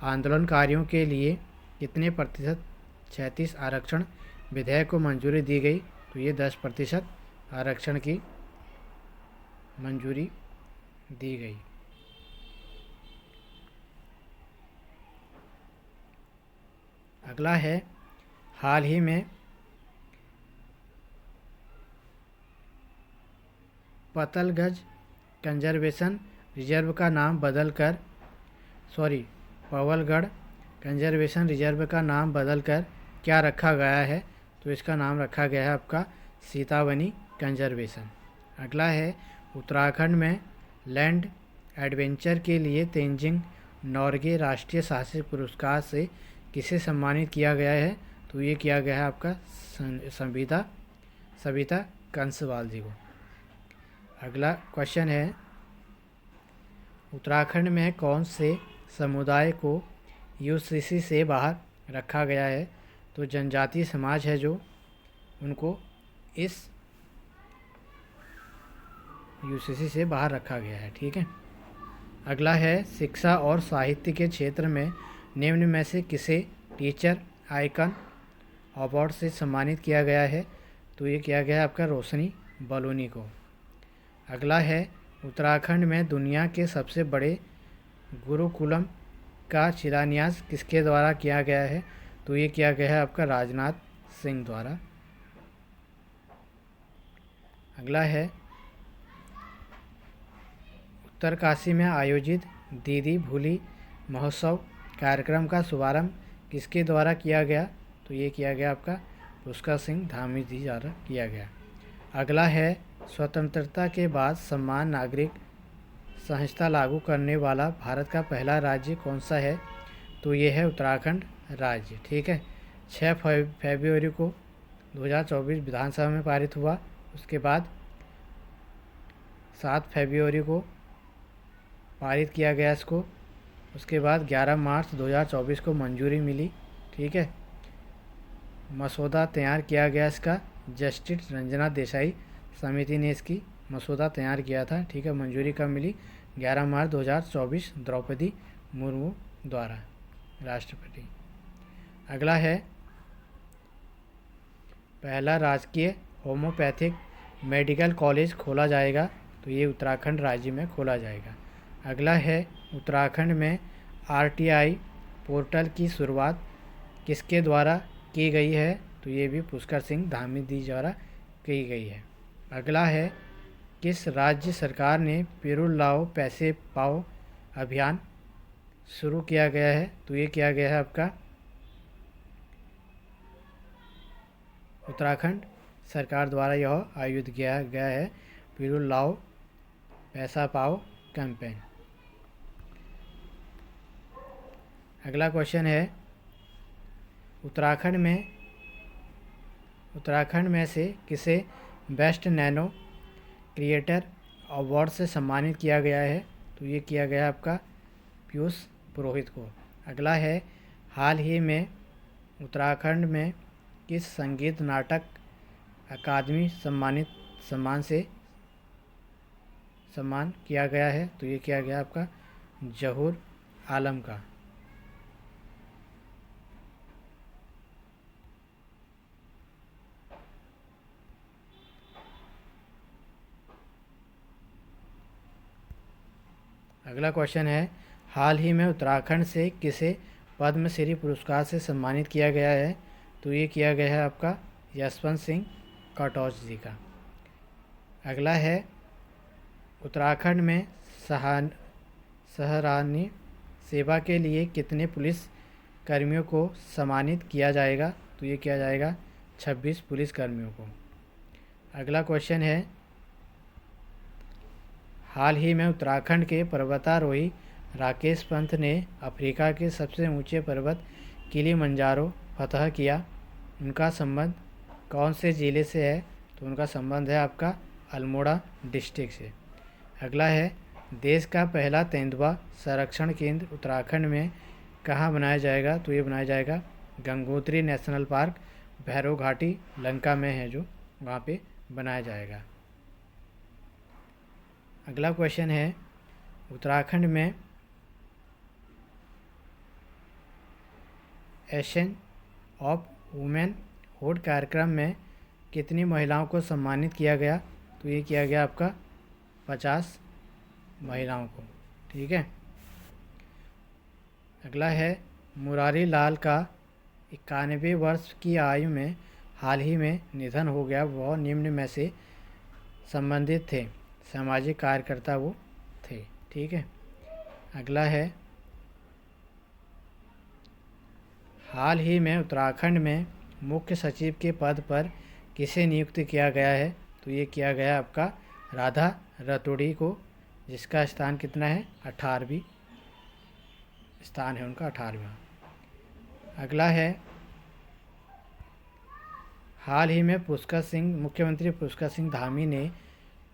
Speaker 1: आंदोलनकारियों के लिए कितने प्रतिशत 36 आरक्षण विधेयक को मंजूरी दी गई? तो ये 10% आरक्षण की मंजूरी दी गई। अगला है हाल ही में पतलगज कंजर्वेशन रिजर्व का नाम बदलकर पवलगढ़ कंजर्वेशन रिजर्व का नाम बदलकर क्या रखा गया है? तो इसका नाम रखा गया है आपका सीतावनी कंजर्वेशन। अगला है उत्तराखंड में लैंड एडवेंचर के लिए तेंजिंग नॉर्गे राष्ट्रीय साहसिक पुरस्कार से किसे सम्मानित किया गया है? तो ये किया गया है आपका सविता कंसवाल जी को। अगला क्वेश्चन है उत्तराखंड में कौन से समुदाय को UCC से बाहर रखा गया है? तो जनजातीय समाज है जो, उनको इस UCC से बाहर रखा गया है। ठीक है। अगला है शिक्षा और साहित्य के क्षेत्र में निम्न में से किसे टीचर आइकन अवार्ड से सम्मानित किया गया है? तो ये किया गया है आपका रोशनी बलूनी को। अगला है उत्तराखंड में दुनिया के सबसे बड़े गुरुकुलम का शिलान्यास किसके द्वारा किया गया है? तो ये किया गया है आपका राजनाथ सिंह द्वारा। अगला है उत्तरकाशी में आयोजित दीदी भूली महोत्सव कार्यक्रम का शुभारंभ किसके द्वारा किया गया? तो ये किया गया आपका पुष्कर सिंह धामी जी द्वारा किया गया। अगला है स्वतंत्रता के बाद समान नागरिक संहिता लागू करने वाला भारत का पहला राज्य कौन सा है? तो ये है उत्तराखंड राज्य। ठीक है, 6 फरवरी को 2024 विधानसभा में पारित हुआ। उसके बाद 7 फरवरी को पारित किया गया इसको। उसके बाद 11 मार्च 2024 को मंजूरी मिली। ठीक है, मसौदा तैयार किया गया इसका, जस्टिस रंजना देसाई समिति ने इसकी मसौदा तैयार किया था। ठीक है, मंजूरी कब मिली? 11 मार्च 2024 द्रौपदी मुर्मू द्वारा, राष्ट्रपति। अगला है पहला राजकीय होम्योपैथिक मेडिकल कॉलेज खोला जाएगा। तो ये उत्तराखंड राज्य में खोला जाएगा। अगला है उत्तराखंड में आरटीआई पोर्टल की शुरुआत किसके द्वारा की गई है? तो ये भी पुष्कर सिंह धामी जी द्वारा की गई है। अगला है किस राज्य सरकार ने पिरूल लाओ पैसे पाओ अभियान शुरू किया गया है? तो ये किया गया है आपका उत्तराखंड सरकार द्वारा यह आयोजित किया गया है, पिरूल लाओ पैसा पाओ कैंपेन। अगला क्वेश्चन है उत्तराखंड में से किसे बेस्ट नैनो क्रिएटर अवार्ड से सम्मानित किया गया है? तो ये किया गया आपका पीयूष पुरोहित को। अगला है हाल ही में उत्तराखंड में किस संगीत नाटक अकादमी सम्मान किया गया है? तो ये किया गया आपका जहूर आलम का। अगला क्वेश्चन है हाल ही में उत्तराखंड से किसे पद्मश्री पुरस्कार से सम्मानित किया गया है? तो ये किया गया है आपका यशवंत सिंह कटौच जी का। अगला है उत्तराखंड में सराहनीय सेवा के लिए कितने पुलिस कर्मियों को सम्मानित किया जाएगा? तो ये किया जाएगा 26 पुलिस कर्मियों को। अगला क्वेश्चन है हाल ही में उत्तराखंड के पर्वतारोही राकेश पंत ने अफ्रीका के सबसे ऊंचे पर्वत किलिमंजारो फतह किया। उनका संबंध कौन से ज़िले से है? तो उनका संबंध है आपका अल्मोड़ा डिस्ट्रिक्ट से। अगला है देश का पहला तेंदुआ संरक्षण केंद्र उत्तराखंड में कहाँ बनाया जाएगा? तो ये बनाया जाएगा गंगोत्री नेशनल पार्क, भैरव घाटी लंका में है, जो वहाँ पे बनाया जाएगा। अगला क्वेश्चन है उत्तराखंड में एशियन ऑफ वुमेन हुड कार्यक्रम में कितनी महिलाओं को सम्मानित किया गया? तो ये किया गया आपका 50 महिलाओं को। ठीक है, अगला है मुरारी लाल का 91 वर्ष की आयु में हाल ही में निधन हो गया। वह निम्न में से संबंधित थे, सामाजिक कार्यकर्ता वो थे। ठीक है, अगला है हाल ही में उत्तराखंड में मुख्य सचिव के पद पर किसे नियुक्त किया गया है? तो ये किया गया आपका राधा रतोड़ी को, जिसका स्थान कितना है? 18वीं स्थान है उनका, 18वां। अगला है हाल ही में मुख्यमंत्री पुष्कर सिंह धामी ने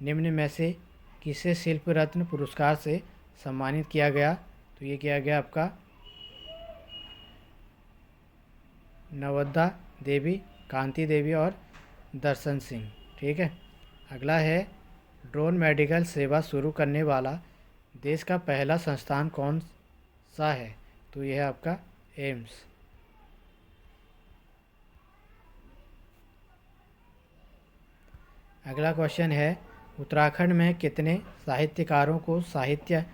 Speaker 1: निम्न में से किसे शिल्प रत्न पुरस्कार से सम्मानित किया गया? तो ये किया गया आपका नवदा देवी, कांति देवी और दर्शन सिंह। ठीक है, अगला है ड्रोन मेडिकल सेवा शुरू करने वाला देश का पहला संस्थान कौन सा है? तो यह है आपका एम्स। अगला क्वेश्चन है, उत्तराखंड में कितने साहित्यकारों को साहित्य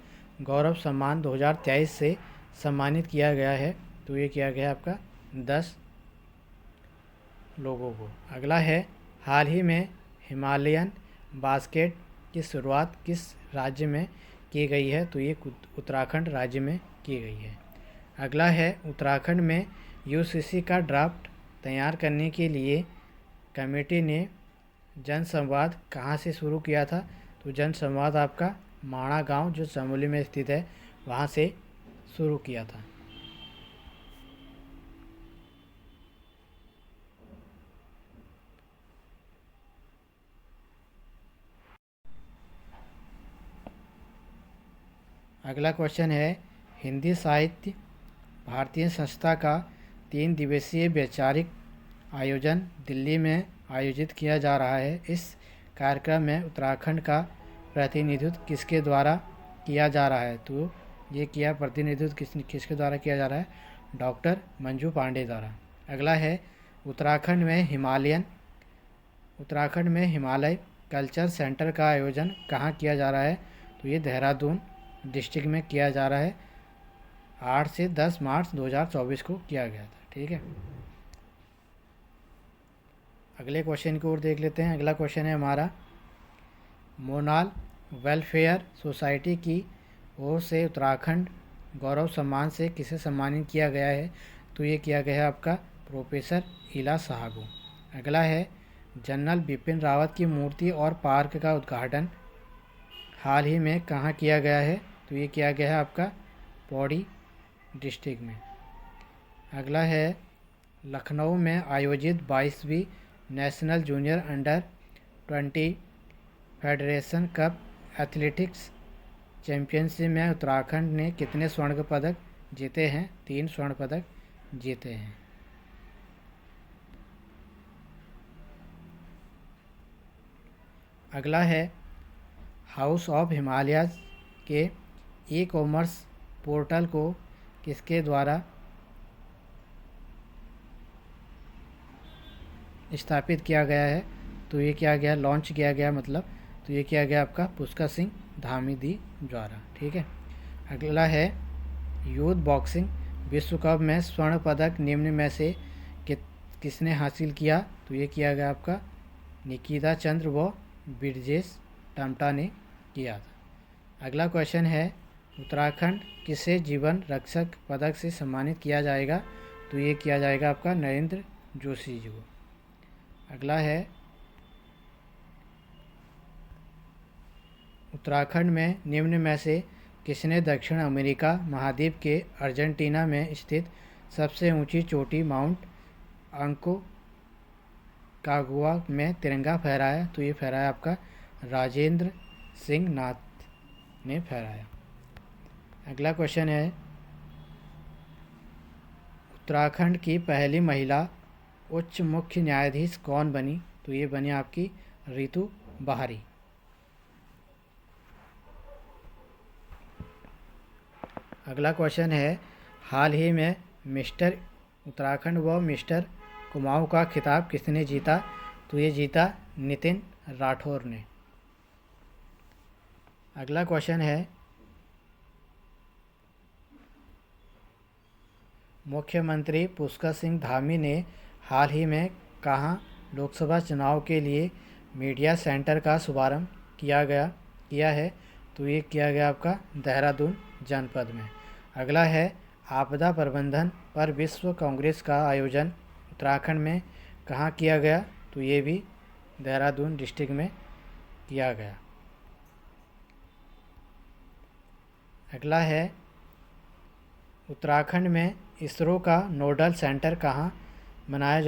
Speaker 1: गौरव सम्मान 2023 से सम्मानित किया गया है? तो ये किया गया आपका 10 लोगों को। अगला है, हाल ही में हिमालयन बास्केट की शुरुआत किस राज्य में की गई है? तो ये उत्तराखंड राज्य में की गई है। अगला है, उत्तराखंड में यूसीसी का ड्राफ्ट तैयार करने के लिए कमेटी ने जनसंवाद कहाँ से शुरू किया था? तो जनसंवाद आपका माणा गांव जो चमोली में स्थित है वहाँ से शुरू किया था। अगला क्वेश्चन है, हिंदी साहित्य भारतीय संस्था का 3 दिवसीय वैचारिक आयोजन दिल्ली में आयोजित किया जा रहा है। इस कार्यक्रम में उत्तराखंड का प्रतिनिधित्व किसके द्वारा किया जा रहा है? तो ये प्रतिनिधित्व किसके द्वारा किया जा रहा है? डॉक्टर मंजू पांडे द्वारा। अगला है, उत्तराखंड में हिमालय कल्चर सेंटर का आयोजन कहाँ किया जा रहा है? तो ये देहरादून डिस्ट्रिक्ट में किया जा रहा है। 8 से 10 मार्च 2024 को किया गया था। ठीक है, अगले क्वेश्चन की ओर देख लेते हैं। अगला क्वेश्चन है हमारा, मोनाल वेलफेयर सोसाइटी की ओर से उत्तराखंड गौरव सम्मान से किसे सम्मानित किया गया है? तो ये किया गया है आपका प्रोफेसर इला साहू। अगला है, जनरल बिपिन रावत की मूर्ति और पार्क का उद्घाटन हाल ही में कहाँ किया गया है? तो ये किया गया है आपका पौड़ी डिस्ट्रिक्ट में। अगला है, लखनऊ में आयोजित 22वीं national junior under 20 federation cup athletics championship में उत्तराखंड ने कितने स्वर्ण पदक जीते हैं? 3 स्वर्ण पदक जीते हैं। अगला है, हाउस ऑफ हिमालयाज के ई कॉमर्स पोर्टल को किसके द्वारा स्थापित किया गया है? तो ये किया गया, लॉन्च किया गया मतलब, तो ये किया गया आपका पुष्कर सिंह धामी दी द्वारा। ठीक है, अगला है, यूथ बॉक्सिंग विश्व कप में स्वर्ण पदक निम्न में से किसने हासिल किया? तो ये किया गया आपका निकिता चंद्र व ब्रिजेश टमटा ने किया था। अगला क्वेश्चन है, उत्तराखंड किसे जीवन रक्षक पदक से सम्मानित किया जाएगा? तो ये किया जाएगा आपका नरेंद्र जोशी जी को। अगला है, उत्तराखंड में निम्न में से किसने दक्षिण अमेरिका महाद्वीप के अर्जेंटीना में स्थित सबसे ऊंची चोटी माउंट अंकोकागुआ में तिरंगा फहराया? तो ये फहराया आपका राजेंद्र सिंह नाथ ने फहराया। अगला क्वेश्चन है, उत्तराखंड की पहली महिला उच्च मुख्य न्यायाधीश कौन बनी? तो ये बनी आपकी रितु बहारी। अगला क्वेश्चन है, हाल ही में मिस्टर उत्तराखंड व मिस्टर कुमाऊं का खिताब किसने जीता? तो ये जीता नितिन राठौर ने। अगला क्वेश्चन है, मुख्यमंत्री पुष्कर सिंह धामी ने हाल ही में कहाँ लोकसभा चुनाव के लिए मीडिया सेंटर का शुभारंभ किया है? तो ये किया गया आपका देहरादून जनपद में। अगला है, आपदा प्रबंधन पर विश्व कांग्रेस का आयोजन उत्तराखंड में कहाँ किया गया? तो ये भी देहरादून डिस्ट्रिक्ट में किया गया। अगला है, उत्तराखंड में इसरो का नोडल सेंटर कहाँ बनाया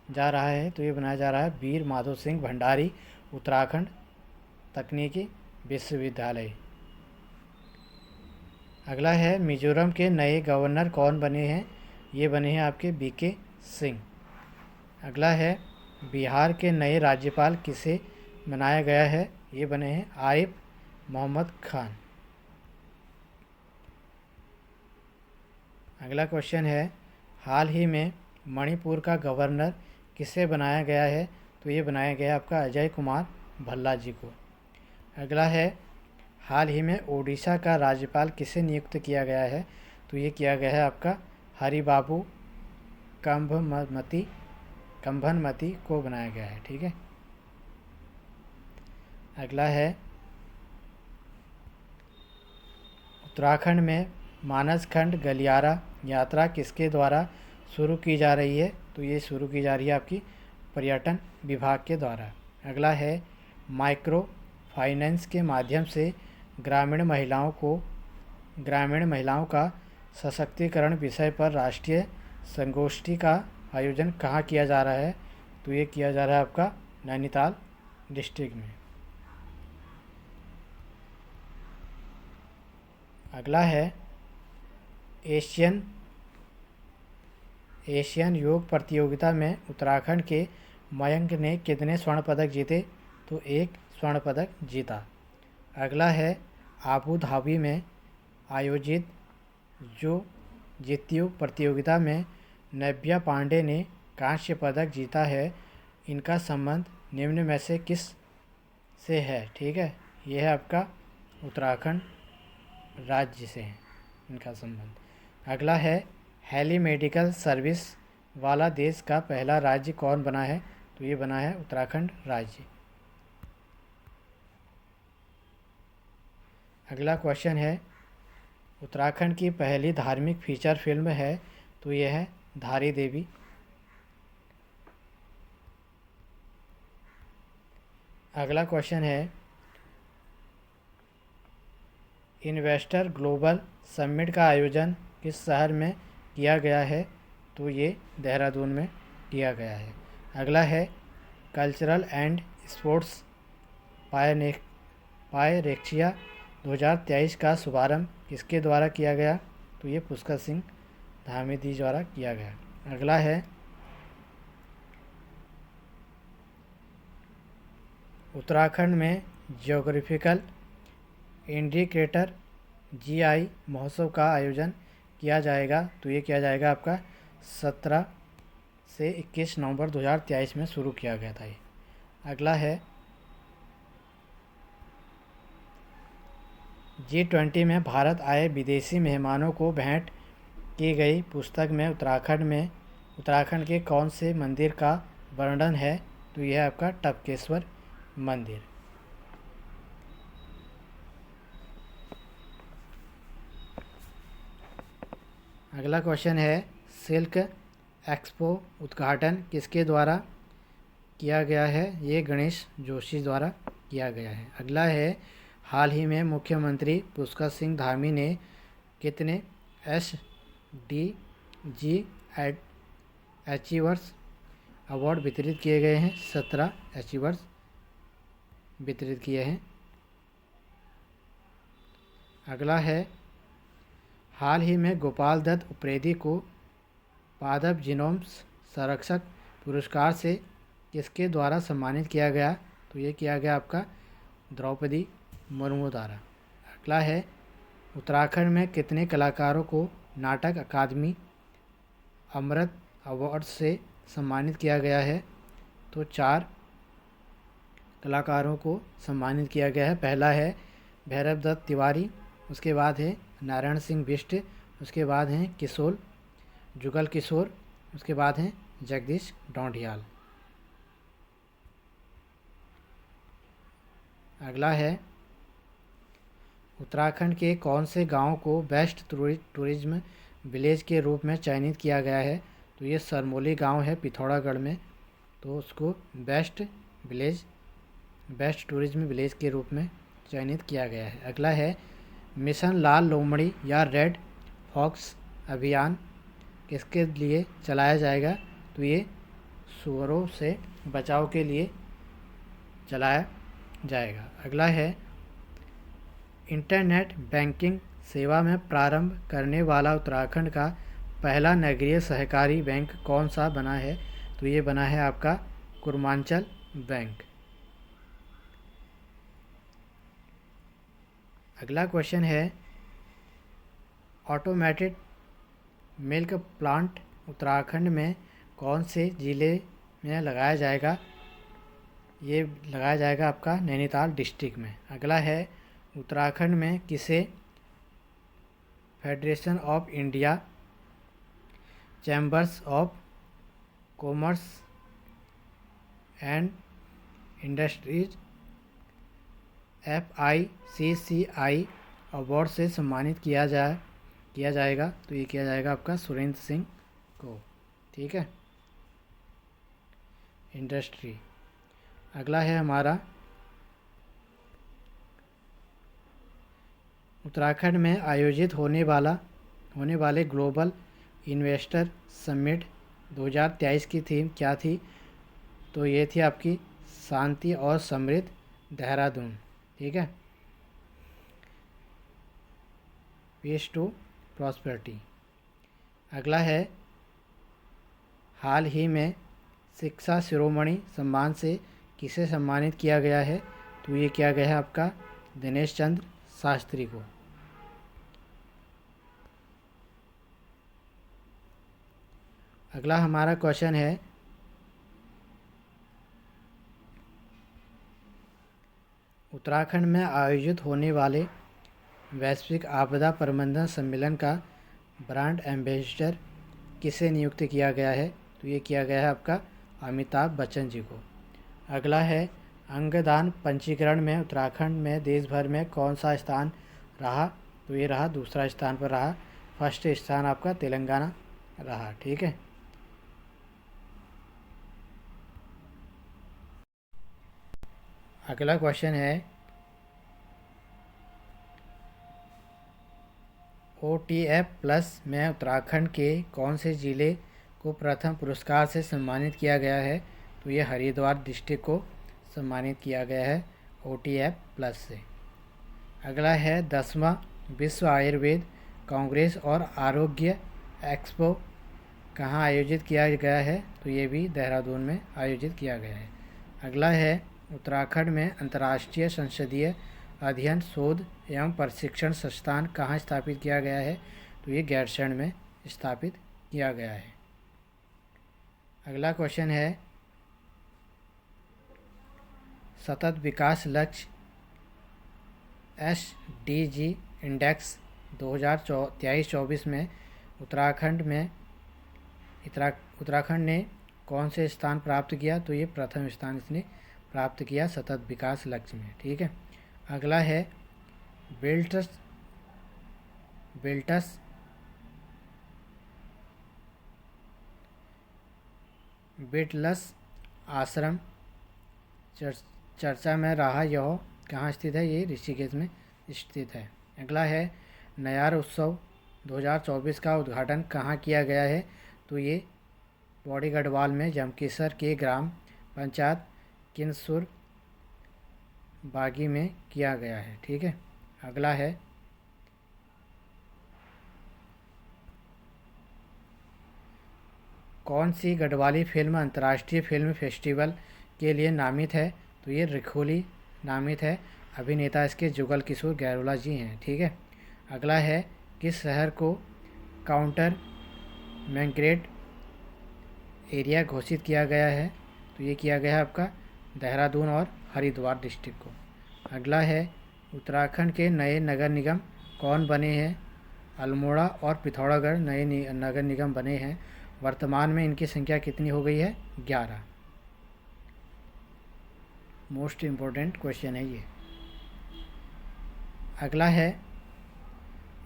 Speaker 1: जा रहा है? तो ये बनाया जा रहा है वीर माधव सिंह भंडारी उत्तराखंड तकनीकी विश्वविद्यालय। अगला है, मिजोरम के नए गवर्नर कौन बने हैं? ये बने हैं आपके बीके सिंह। अगला है, बिहार के नए राज्यपाल किसे बनाया गया है? ये बने हैं आरिफ मोहम्मद खान। अगला क्वेश्चन है, हाल ही में मणिपुर का गवर्नर किसे बनाया गया है? तो ये बनाया गया आपका अजय कुमार भल्ला जी को। अगला है, हाल ही में ओडिशा का राज्यपाल किसे नियुक्त किया गया है? तो ये किया गया है आपका हरिबाबू कंभनमती को बनाया गया है। ठीक है। अगला है, उत्तराखंड में मानसखंड गलियारा यात्रा किसके द्वारा शुरू की जा रही है? तो ये शुरू की जा रही है आपकी पर्यटन विभाग के द्वारा। अगला है, माइक्रो फाइनेंस के माध्यम से ग्रामीण महिलाओं का सशक्तिकरण विषय पर राष्ट्रीय संगोष्ठी का आयोजन कहाँ किया जा रहा है? तो ये किया जा रहा है आपका नैनीताल डिस्ट्रिक्ट में। अगला है, एशियन योग प्रतियोगिता में उत्तराखंड के मयंक ने कितने स्वर्ण पदक जीते? तो 1 स्वर्ण पदक जीता। अगला है, आबू धाबी में आयोजित जो जित्तू प्रतियोगिता में नव्या पांडे ने कांस्य पदक जीता है, इनका संबंध निम्न में से किस से है? ठीक है, यह है आपका उत्तराखंड राज्य से है इनका संबंध। अगला है, हेली मेडिकल सर्विस वाला देश का पहला राज्य कौन बना है? तो ये बना है उत्तराखंड राज्य। अगला क्वेश्चन है, उत्तराखंड की पहली धार्मिक फीचर फिल्म है? तो यह है धारी देवी। अगला क्वेश्चन है, इन्वेस्टर ग्लोबल समिट का आयोजन किस शहर में किया गया है? तो ये देहरादून में किया गया है। अगला है, कल्चरल एंड स्पोर्ट्स पायरेक्सिया 2023 का शुभारंभ किसके द्वारा किया गया? तो ये पुष्कर सिंह धामी जी द्वारा किया गया। अगला है, उत्तराखंड में ज्योग्राफिकल इंडिकेटर जीआई महोत्सव का आयोजन किया जाएगा? तो ये किया जाएगा आपका 17 से 21 नवंबर 2023 में शुरू किया गया था ये। अगला है, G20 में भारत आए विदेशी मेहमानों को भेंट की गई पुस्तक में उत्तराखंड के कौन से मंदिर का वर्णन है? तो यह है आपका टपकेश्वर मंदिर। अगला क्वेश्चन है, सिल्क एक्सपो उद्घाटन किसके द्वारा किया गया है? ये गणेश जोशी द्वारा किया गया है। अगला है, हाल ही में मुख्यमंत्री पुष्कर सिंह धामी ने कितने SDG अचीवर्स अवार्ड वितरित किए गए हैं? 17 अचीवर्स वितरित किए हैं। अगला है, हाल ही में गोपाल दत्त उप्रेती को पादप जीनोम्स संरक्षक पुरस्कार से किसके द्वारा सम्मानित किया गया? तो ये किया गया आपका द्रौपदी मुर्मू द्वारा। अगला है, उत्तराखंड में कितने कलाकारों को नाटक अकादमी अमृत अवार्ड से सम्मानित किया गया है? तो 4 कलाकारों को सम्मानित किया गया है। पहला है भैरव दत्त तिवारी, उसके बाद है नारायण सिंह बिष्ट, उसके बाद हैं जुगल किशोर, उसके बाद हैं जगदीश डोंडियाल। अगला है, उत्तराखंड के कौन से गांव को बेस्ट टूरिज्म विलेज के रूप में चयनित किया गया है? तो ये सरमोली गांव है पिथौरागढ़ में, तो उसको बेस्ट टूरिज्म विलेज के रूप में चयनित किया गया है। अगला है, मिशन लाल लोमड़ी या रेड फॉक्स अभियान किसके लिए चलाया जाएगा? तो ये सुअरों से बचाव के लिए चलाया जाएगा। अगला है, इंटरनेट बैंकिंग सेवा में प्रारंभ करने वाला उत्तराखंड का पहला नगरीय सहकारी बैंक कौन सा बना है? तो ये बना है आपका कुर्मांचल बैंक। अगला क्वेश्चन है, ऑटोमेटेड मिल्क प्लांट उत्तराखंड में कौन से ज़िले में लगाया जाएगा? ये लगाया जाएगा आपका नैनीताल डिस्ट्रिक्ट में। अगला है उत्तराखंड में किसे federation of India chambers of commerce and industries FICCI award से सम्मानित किया जाएगा। तो ये किया जाएगा आपका सुरेंद्र सिंह को। ठीक है, इंडस्ट्री। अगला है हमारा उत्तराखंड में आयोजित होने वाले ग्लोबल इन्वेस्टर समिट 2023 की थीम क्या थी? तो ये थी आपकी शांति और समृद्ध देहरादून। ठीक है, पीस टू प्रॉस्पेरिटी। अगला है हाल ही में शिक्षा शिरोमणि सम्मान से किसे सम्मानित किया गया है? तो ये किया गया है आपका दिनेश चंद्र शास्त्री को। अगला हमारा क्वेश्चन है उत्तराखंड में आयोजित होने वाले वैश्विक आपदा प्रबंधन सम्मेलन का ब्रांड एम्बेसडर किसे नियुक्त किया गया है? तो ये किया गया है आपका अमिताभ बच्चन जी को। अगला है अंगदान पंजीकरण में उत्तराखंड में देश भर में कौन सा स्थान रहा? तो ये रहा दूसरा स्थान पर रहा। फर्स्ट स्थान आपका तेलंगाना रहा। ठीक है, अगला क्वेश्चन है OTF+ में उत्तराखंड के कौन से ज़िले को प्रथम पुरस्कार से सम्मानित किया गया है? तो ये हरिद्वार डिस्ट्रिक्ट को सम्मानित किया गया है OTF+ से। अगला है 10वां विश्व आयुर्वेद कांग्रेस और आरोग्य एक्सपो कहाँ आयोजित किया गया है? तो ये भी देहरादून में आयोजित किया गया है। अगला है उत्तराखंड में अंतर्राष्ट्रीय संसदीय अध्ययन शोध एवं प्रशिक्षण संस्थान कहाँ स्थापित किया गया है? तो ये गैरसैंण में स्थापित किया गया है। अगला क्वेश्चन है सतत विकास लक्ष्य SDG इंडेक्स 2023-24 में उत्तराखंड ने कौन से स्थान प्राप्त किया? तो ये प्रथम स्थान इसने प्राप्त किया सतत विकास लक्ष्य में। ठीक है, अगला है बिटल्स आश्रम चर्चा में रहा। यह कहाँ स्थित है? ये ऋषिकेश में स्थित है। अगला है नयार उत्सव 2024 का उद्घाटन कहाँ किया गया है? तो ये पौड़ी गढ़वाल में जमकेसर के ग्राम पंचायत किन्सुर बागी में किया गया है। ठीक है, अगला है कौन सी गढ़वाली फिल्म अंतर्राष्ट्रीय फिल्म फेस्टिवल के लिए नामित है? तो ये रिखोली नामित है। अभिनेता इसके जुगल किशोर गैरोला जी हैं। ठीक है, अगला है किस शहर को काउंटर मैंग्रेट एरिया घोषित किया गया है? तो ये किया गया है आपका देहरादून और हरिद्वार डिस्ट्रिक्ट को। अगला है उत्तराखंड के नए नगर निगम कौन बने हैं? अल्मोड़ा और पिथौरागढ़ नए नगर निगम बने हैं। वर्तमान में इनकी संख्या कितनी हो गई है? 11। मोस्ट इम्पोर्टेंट क्वेश्चन है ये। अगला है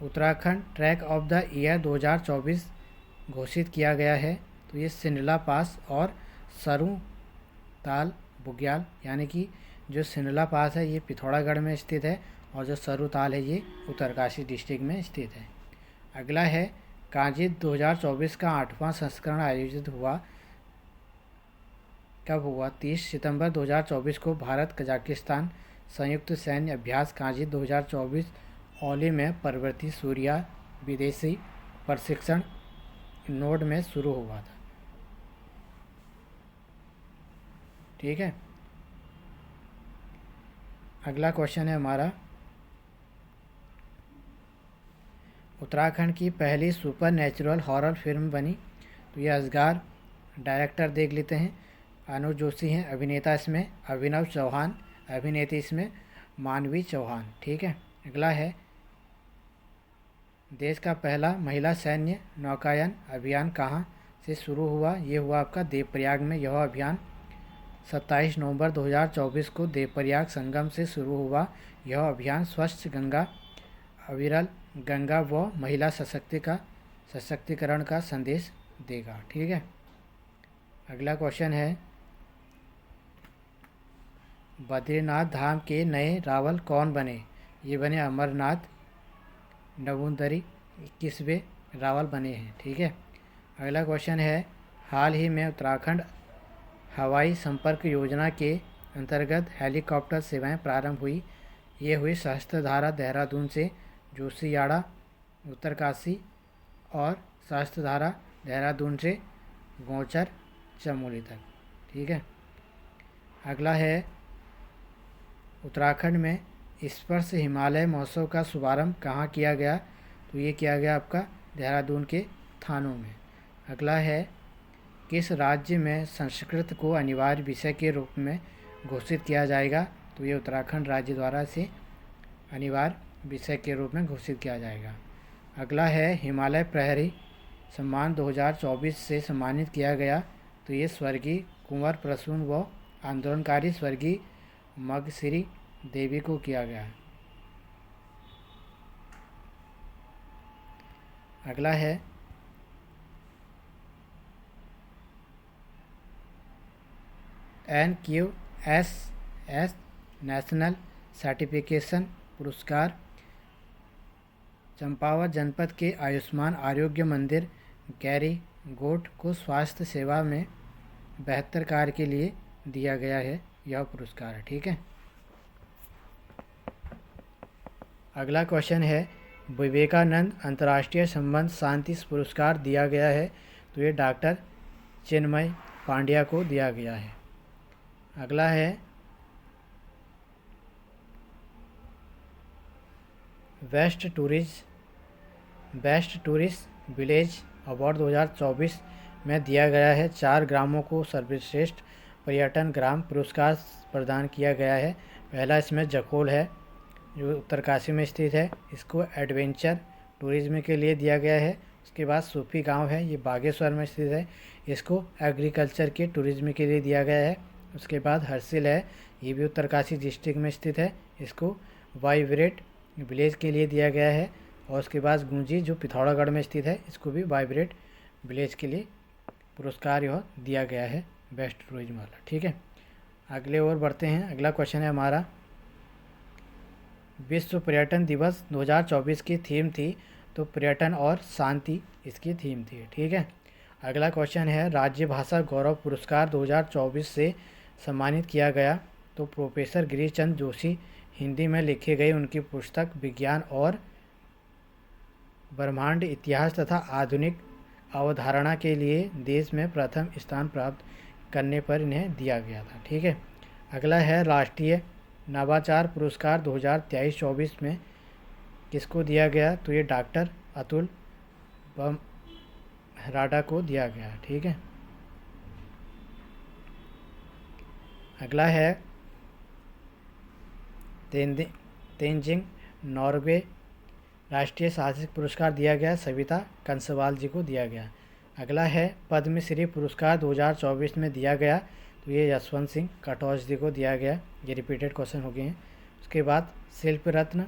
Speaker 1: Uttarakhand track of the year 2024 घोषित किया गया है। तो ये सिंडला पास और सरू ताल बुग्याल, यानी कि जो सिंडला पास है ये पिथौरागढ़ में स्थित है और जो सरू ताल है ये उत्तरकाशी डिस्ट्रिक्ट में स्थित है। अगला है कांजित 2024 का 8वां संस्करण आयोजित हुआ कब हुआ? 30 सितंबर 2024 को भारत कजाकिस्तान संयुक्त सैन्य अभ्यास कांजित 2024 ओली में पर्वतीय सूर्या विदेशी प्रशिक्षण नोड में शुरू हुआ था। ठीक है, अगला क्वेश्चन है हमारा उत्तराखंड की पहली सुपर नेचुरल हॉरर फिल्म बनी। तो ये असगार डायरेक्टर देख लेते हैं। अनुज जोशी हैं अभिनेता, इसमें अभिनव चौहान, अभिनेत्री इसमें मानवी चौहान। ठीक है। अगला है देश का पहला महिला सैन्य नौकायन अभियान कहाँ से शुरू हुआ? ये हुआ आपका देवप्रयाग में। यह अभियान 27 नवंबर 2024 को देवप्रयाग संगम से शुरू हुआ। यह अभियान स्वच्छ गंगा, अविरल गंगा व महिला सशक्तिकरण का संदेश देगा। ठीक है। अगला क्वेश्चन है बद्रीनाथ धाम के नए रावल कौन बने? ये बने अमरनाथ नवुंदरी 21वें रावल बने हैं। ठीक है। अगला क्वेश्चन है हाल ही में उत्तराखंड हवाई संपर्क योजना के अंतर्गत हेलीकॉप्टर सेवाएं प्रारंभ हुई। ये हुई सहस्त्रधारा देहरादून से जोशीयाड़ा उत्तरकाशी और सहस्त्रधारा देहरादून से गौचर चमोली तक। ठीक है। अगला है उत्तराखंड में स्पर्श हिमालय महोत्सव का शुभारंभ कहाँ किया गया? तो ये किया गया आपका देहरादून के थानों में। अगला है किस राज्य में संस्कृत को अनिवार्य विषय के रूप में घोषित किया जाएगा? तो ये उत्तराखंड राज्य द्वारा इसे अनिवार्य विषय के रूप में घोषित किया जाएगा। अगला है हिमालय प्रहरी सम्मान 2024 से सम्मानित किया गया। तो ये स्वर्गीय कुंवर प्रसून व आंदोलनकारी स्वर्गीय मगसिरी देवी को किया गया। अगला है NQSS नेशनल सर्टिफिकेशन पुरस्कार चंपावत जनपद के आयुष्मान आरोग्य मंदिर गैरी गोट को स्वास्थ्य सेवा में बेहतर कार्य के लिए दिया गया है। यह पुरस्कार है। ठीक है। अगला क्वेश्चन है विवेकानंद अंतर्राष्ट्रीय संबंध शांति पुरस्कार दिया गया है। तो ये डॉक्टर चिन्मय पांड्या को दिया गया है। अगला है बेस्ट टूरिस्ट विलेज अवार्ड 2024 में दिया गया है। 4 ग्रामों को सर्वश्रेष्ठ पर्यटन ग्राम पुरस्कार प्रदान किया गया है। पहला इसमें जखोल है जो उत्तरकाशी में स्थित है, इसको एडवेंचर टूरिज्म के लिए दिया गया है। उसके बाद सूफी गांव है, ये बागेश्वर में स्थित है, इसको एग्रीकल्चर के टूरिज्म के लिए दिया गया है। उसके बाद हर्सिल है, ये भी उत्तरकाशी डिस्ट्रिक्ट में स्थित है, इसको वाइब्रेट विलेज के लिए दिया गया है। और उसके बाद गूंजी जो पिथौरागढ़ में स्थित है, इसको भी वाइब्रेट विलेज के लिए पुरस्कार यह दिया गया है बेस्ट टूरिज्म वाला। ठीक है। अगले और बढ़ते हैं। अगला क्वेश्चन है हमारा विश्व पर्यटन दिवस 2024 की थीम थी। तो पर्यटन और शांति इसकी थीम थी। ठीक है। अगला क्वेश्चन है राज्य भाषा गौरव पुरस्कार 2024 से सम्मानित किया गया। तो प्रोफेसर गिरीश चंद्र जोशी हिंदी में लिखी गई उनकी पुस्तक विज्ञान और ब्रह्मांड इतिहास तथा आधुनिक अवधारणा के लिए देश में प्रथम स्थान प्राप्त करने पर इन्हें दिया गया था। ठीक है। अगला है राष्ट्रीय नवाचार पुरस्कार 2023-24 में किसको दिया गया? तो ये डॉक्टर अतुल राडा को दिया गया। ठीक है। अगला है तेंजिंग नॉर्वे राष्ट्रीय साहसिक पुरस्कार दिया गया, सविता कंसवाल जी को दिया गया। अगला है पद्मश्री पुरस्कार 2024 में दिया गया। तो ये यशवंत सिंह कटौच जी को दिया गया। ये रिपीटेड क्वेश्चन हो गए हैं। उसके बाद शिल्प रत्न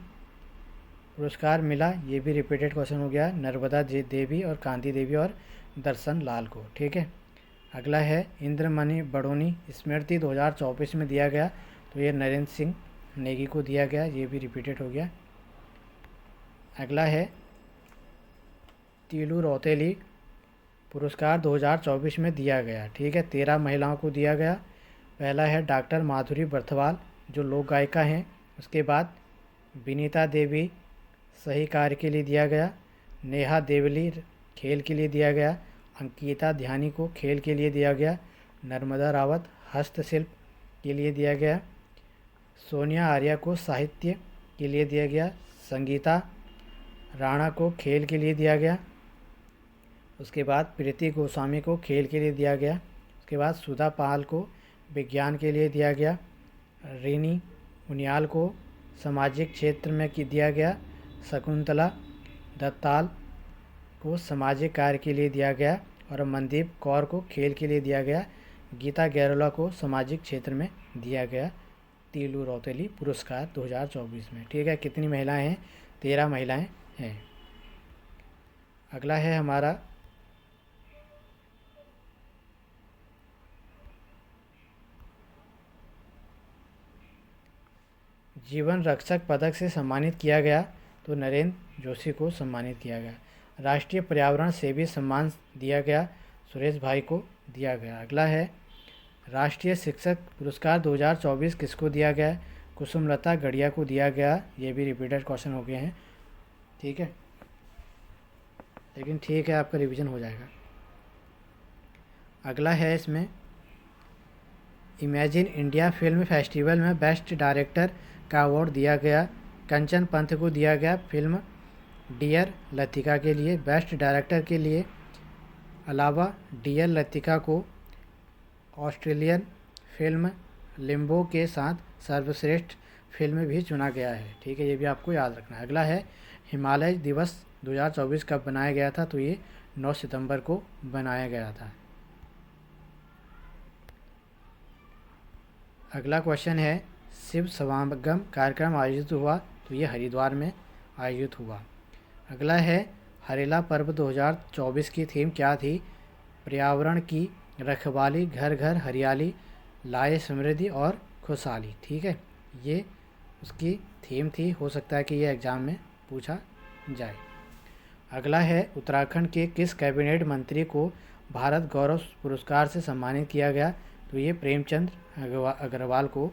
Speaker 1: पुरस्कार मिला, ये भी रिपीटेड क्वेश्चन हो गया, नर्मदा देवी और कांति देवी और दर्शन लाल को। ठीक है। अगला है इंद्रमणि बड़ोनी स्मृति 2024 में दिया गया। तो ये नरेंद्र सिंह नेगी को दिया गया, ये भी रिपीटेड हो गया। अगला है तीलू रौतेली पुरस्कार 2024 में दिया गया। ठीक है। 13 महिलाओं को दिया गया। पहला है डॉक्टर माधुरी बर्थवाल जो लोक गायिका हैं। उसके बाद विनीता देवी सही कार्य के लिए दिया गया, नेहा देवली खेल के लिए दिया गया, अंकिता ध्यानी को खेल के लिए दिया गया, नर्मदा रावत हस्तशिल्प के लिए दिया गया, सोनिया आर्या को साहित्य के लिए दिया गया, संगीता राणा को खेल के लिए दिया गया। उसके बाद प्रीति गोस्वामी को खेल के लिए दिया गया। उसके बाद सुधा पाल को विज्ञान के लिए दिया गया, रीनी उनियाल को सामाजिक क्षेत्र में दिया गया, शकुंतला दत्ताल को सामाजिक कार्य के लिए दिया गया और मनदीप कौर को खेल के लिए दिया गया। गीता गैरोला को सामाजिक क्षेत्र में दिया गया तीलू रौतेली पुरस्कार 2024 में। ठीक है, कितनी महिलाएं हैं? 13 महिलाएं हैं। अगला है हमारा जीवन रक्षक पदक से सम्मानित किया गया, तो नरेंद्र जोशी को सम्मानित किया गया। राष्ट्रीय पर्यावरण सेवी सम्मान दिया गया, सुरेश भाई को दिया गया। अगला है राष्ट्रीय शिक्षक पुरस्कार 2024 किसको दिया गया? कुसुमलता गढ़िया को दिया गया। ये भी रिपीटेड क्वेश्चन हो गए हैं, ठीक है, लेकिन ठीक है, आपका रिवीजन हो जाएगा। अगला है इसमें इमेजिन इंडिया फिल्म फेस्टिवल में बेस्ट डायरेक्टर का अवार्ड दिया गया, कंचन पंत को दिया गया फिल्म डियर लतिका के लिए। बेस्ट डायरेक्टर के लिए अलावा डियर लतिका को ऑस्ट्रेलियन फिल्म लिम्बो के साथ सर्वश्रेष्ठ फिल्म भी चुना गया है। ठीक है, ये भी आपको याद रखना है। अगला है हिमालय दिवस 2024 कब बनाया गया था? तो ये 9 सितंबर को बनाया गया था। अगला क्वेश्चन है शिव समागम कार्यक्रम आयोजित हुआ? तो ये हरिद्वार में आयोजित हुआ। अगला है हरेला पर्व 2024 की थीम क्या थी? पर्यावरण की रखवाली, घर घर हरियाली, लाए समृद्धि और खुशहाली। ठीक है, ये उसकी थीम थी। हो सकता है कि ये एग्ज़ाम में पूछा जाए। अगला है उत्तराखंड के किस कैबिनेट मंत्री को भारत गौरव पुरस्कार से सम्मानित किया गया? तो ये प्रेमचंद अग्रवाल को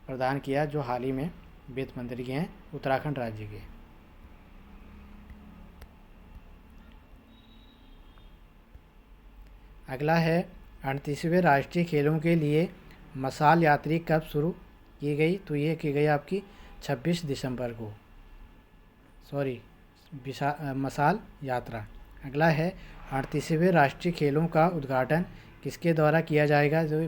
Speaker 1: प्रदान किया, जो हाल ही में वित्त मंत्री के हैं उत्तराखंड राज्य के। अगला है 38वें राष्ट्रीय खेलों के लिए मशाल यात्री कब शुरू की गई? तो ये की गई आपकी 26 दिसंबर को, मशाल यात्रा। अगला है 38वें राष्ट्रीय खेलों का उद्घाटन किसके द्वारा किया जाएगा? जो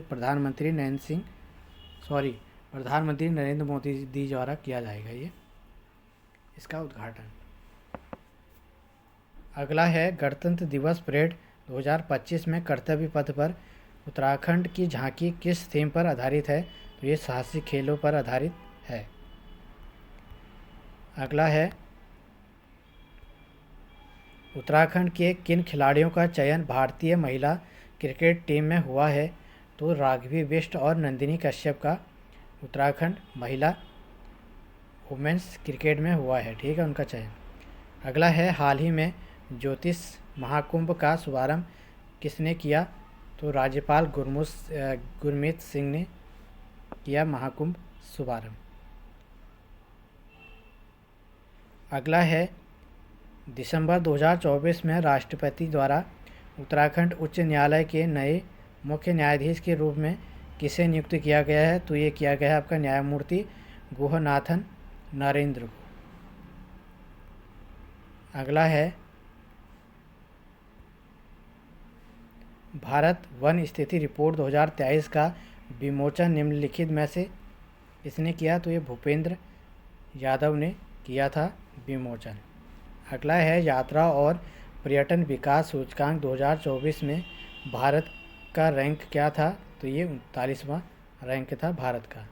Speaker 1: प्रधानमंत्री नरेंद्र मोदी जी द्वारा किया जाएगा ये इसका उद्घाटन। अगला है गणतंत्र दिवस परेड 2025 में कर्तव्य पथ पर उत्तराखंड की झांकी किस थीम पर आधारित है? तो ये साहसिक खेलों पर आधारित है। अगला है उत्तराखंड के किन खिलाड़ियों का चयन भारतीय महिला क्रिकेट टीम में हुआ है? तो राघवी बिष्ट और नंदिनी कश्यप का उत्तराखंड महिला वुमेन्स क्रिकेट में हुआ है। ठीक है, उनका चयन। अगला है हाल ही में ज्योतिष महाकुंभ का शुभारंभ किसने किया? तो राज्यपाल गुरमीत सिंह ने किया महाकुंभ शुभारंभ। अगला है दिसंबर 2024 में राष्ट्रपति द्वारा उत्तराखंड उच्च न्यायालय के नए मुख्य न्यायाधीश के रूप में किसे नियुक्त किया गया है? तो ये किया गया है आपका न्यायमूर्ति गुहनाथन नरेंद्र को। अगला है भारत वन स्थिति रिपोर्ट 2023 का विमोचन निम्नलिखित में से किसने किया? तो ये भूपेंद्र यादव ने किया था विमोचन। अगला है यात्रा और पर्यटन विकास सूचकांक 2024 में भारत का रैंक क्या था? तो ये 39वां रैंक था भारत का।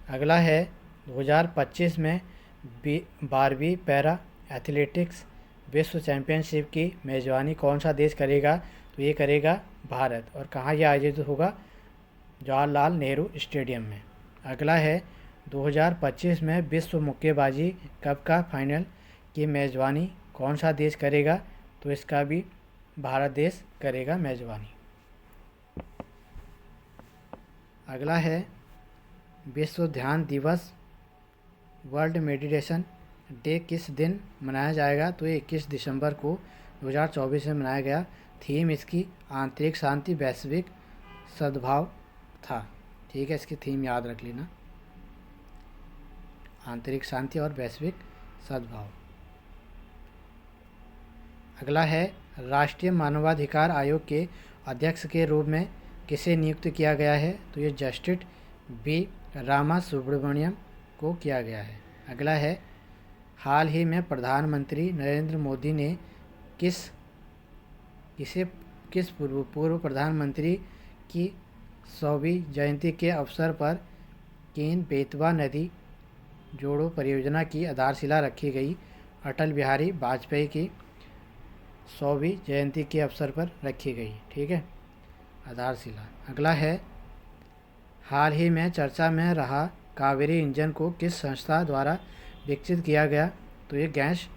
Speaker 1: अगला है 2025 में 12वीं पैरा एथलेटिक्स विश्व चैंपियनशिप की मेज़बानी कौन सा देश करेगा? तो ये करेगा भारत। और कहाँ ये आयोजित होगा? जवाहरलाल नेहरू स्टेडियम में। अगला है 2025 में विश्व मुक्केबाजी कप का फाइनल की मेज़बानी कौन सा देश करेगा? तो इसका भी भारत देश करेगा मेज़बानी। अगला है विश्व ध्यान दिवस वर्ल्ड मेडिटेशन डे किस दिन मनाया जाएगा? तो ये 21 दिसंबर को 2024 में मनाया गया। थीम इसकी आंतरिक शांति वैश्विक सद्भाव था। ठीक है, इसकी थीम याद रख लेना, आंतरिक शांति और वैश्विक सद्भाव। अगला है राष्ट्रीय मानवाधिकार आयोग के अध्यक्ष के रूप में किसे नियुक्त किया गया है? तो ये जस्टिस बी रामा सुब्रमण्यम को किया गया है। अगला है हाल ही में प्रधानमंत्री नरेंद्र मोदी ने किस पूर्व प्रधानमंत्री की 100वीं जयंती के अवसर पर केन बेतवा नदी जोड़ो परियोजना की आधारशिला रखी गई? अटल बिहारी वाजपेयी की 100वीं जयंती के अवसर पर रखी गई। ठीक है, आधारशिला। अगला है हाल ही में चर्चा में रहा कावेरी इंजन को किस संस्था द्वारा विकसित किया गया? तो ये गैस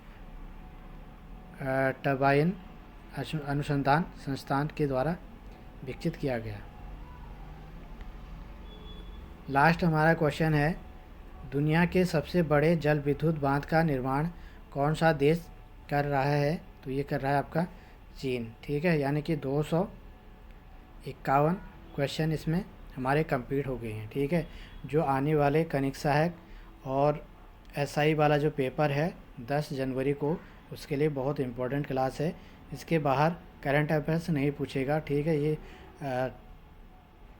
Speaker 1: टरबाइन अनुसंधान संस्थान के द्वारा विकसित किया गया। लास्ट हमारा क्वेश्चन है दुनिया के सबसे बड़े जल विद्युत बांध का निर्माण कौन सा देश कर रहा है? तो ये कर रहा है आपका चीन। ठीक है, यानी कि 251 क्वेश्चन इसमें हमारे कंप्लीट हो गए हैं। ठीक है, जो आने वाले कनिक सहायक और एसआई वाला जो पेपर है 10 जनवरी को, उसके लिए बहुत इम्पोर्टेंट क्लास है। इसके बाहर करंट अफेयर्स नहीं पूछेगा। ठीक है, ये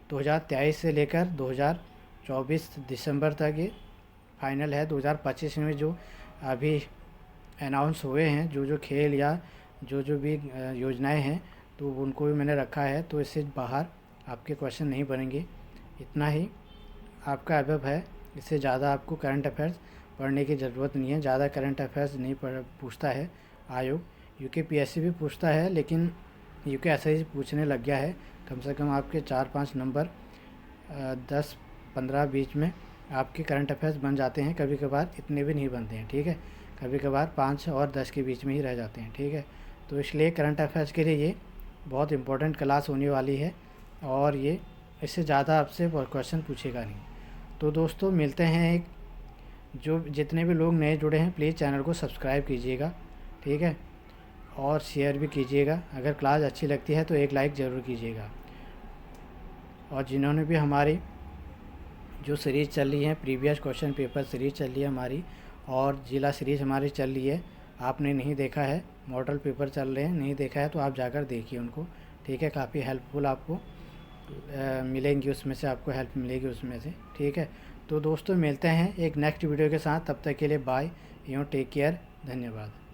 Speaker 1: 2023 से लेकर 2024 दिसंबर तक ये फाइनल है। 2025 में जो अभी अनाउंस हुए हैं जो खेल या जो भी योजनाएं हैं, तो उनको भी मैंने रखा है, तो इससे बाहर आपके क्वेश्चन नहीं बनेंगे। इतना ही आपका अनुभव है, इससे ज़्यादा आपको करंट अफेयर्स पढ़ने की ज़रूरत नहीं है। ज़्यादा करंट अफेयर्स नहीं पूछता है आयोग। यूकेपीएससी भी पूछता है, लेकिन यूकेएसआई पूछने लग गया है। कम से कम आपके 4-5 नंबर 10-15 बीच में आपके करंट अफेयर्स बन जाते हैं। कभी कभार इतने भी नहीं बनते हैं। ठीक है, कभी कभार 5 और 10 के बीच में ही रह जाते हैं। ठीक है, तो इसलिए करंट अफेयर्स के लिए ये बहुत इंपॉर्टेंट क्लास होने वाली है, और ये इससे ज़्यादा आपसे क्वेश्चन पूछेगा नहीं। तो दोस्तों मिलते हैं एक जो जितने भी लोग नए जुड़े हैं प्लीज़ चैनल को सब्सक्राइब कीजिएगा। ठीक है, और शेयर भी कीजिएगा। अगर क्लास अच्छी लगती है तो एक लाइक ज़रूर कीजिएगा। और जिन्होंने भी हमारी जो सीरीज़ चल रही है, प्रीवियस क्वेश्चन पेपर सीरीज़ चल रही है हमारी, और जिला सीरीज़ हमारी चल रही है, आपने नहीं देखा है, मॉडल पेपर चल रहे हैं, नहीं देखा है तो आप जाकर देखिए उनको। ठीक है, काफ़ी हेल्पफुल आपको मिलेंगी, उसमें से आपको हेल्प मिलेगी उसमें से। ठीक है, तो दोस्तों मिलते हैं एक नेक्स्ट वीडियो के साथ। तब तक के लिए बाय, टेक केयर, धन्यवाद।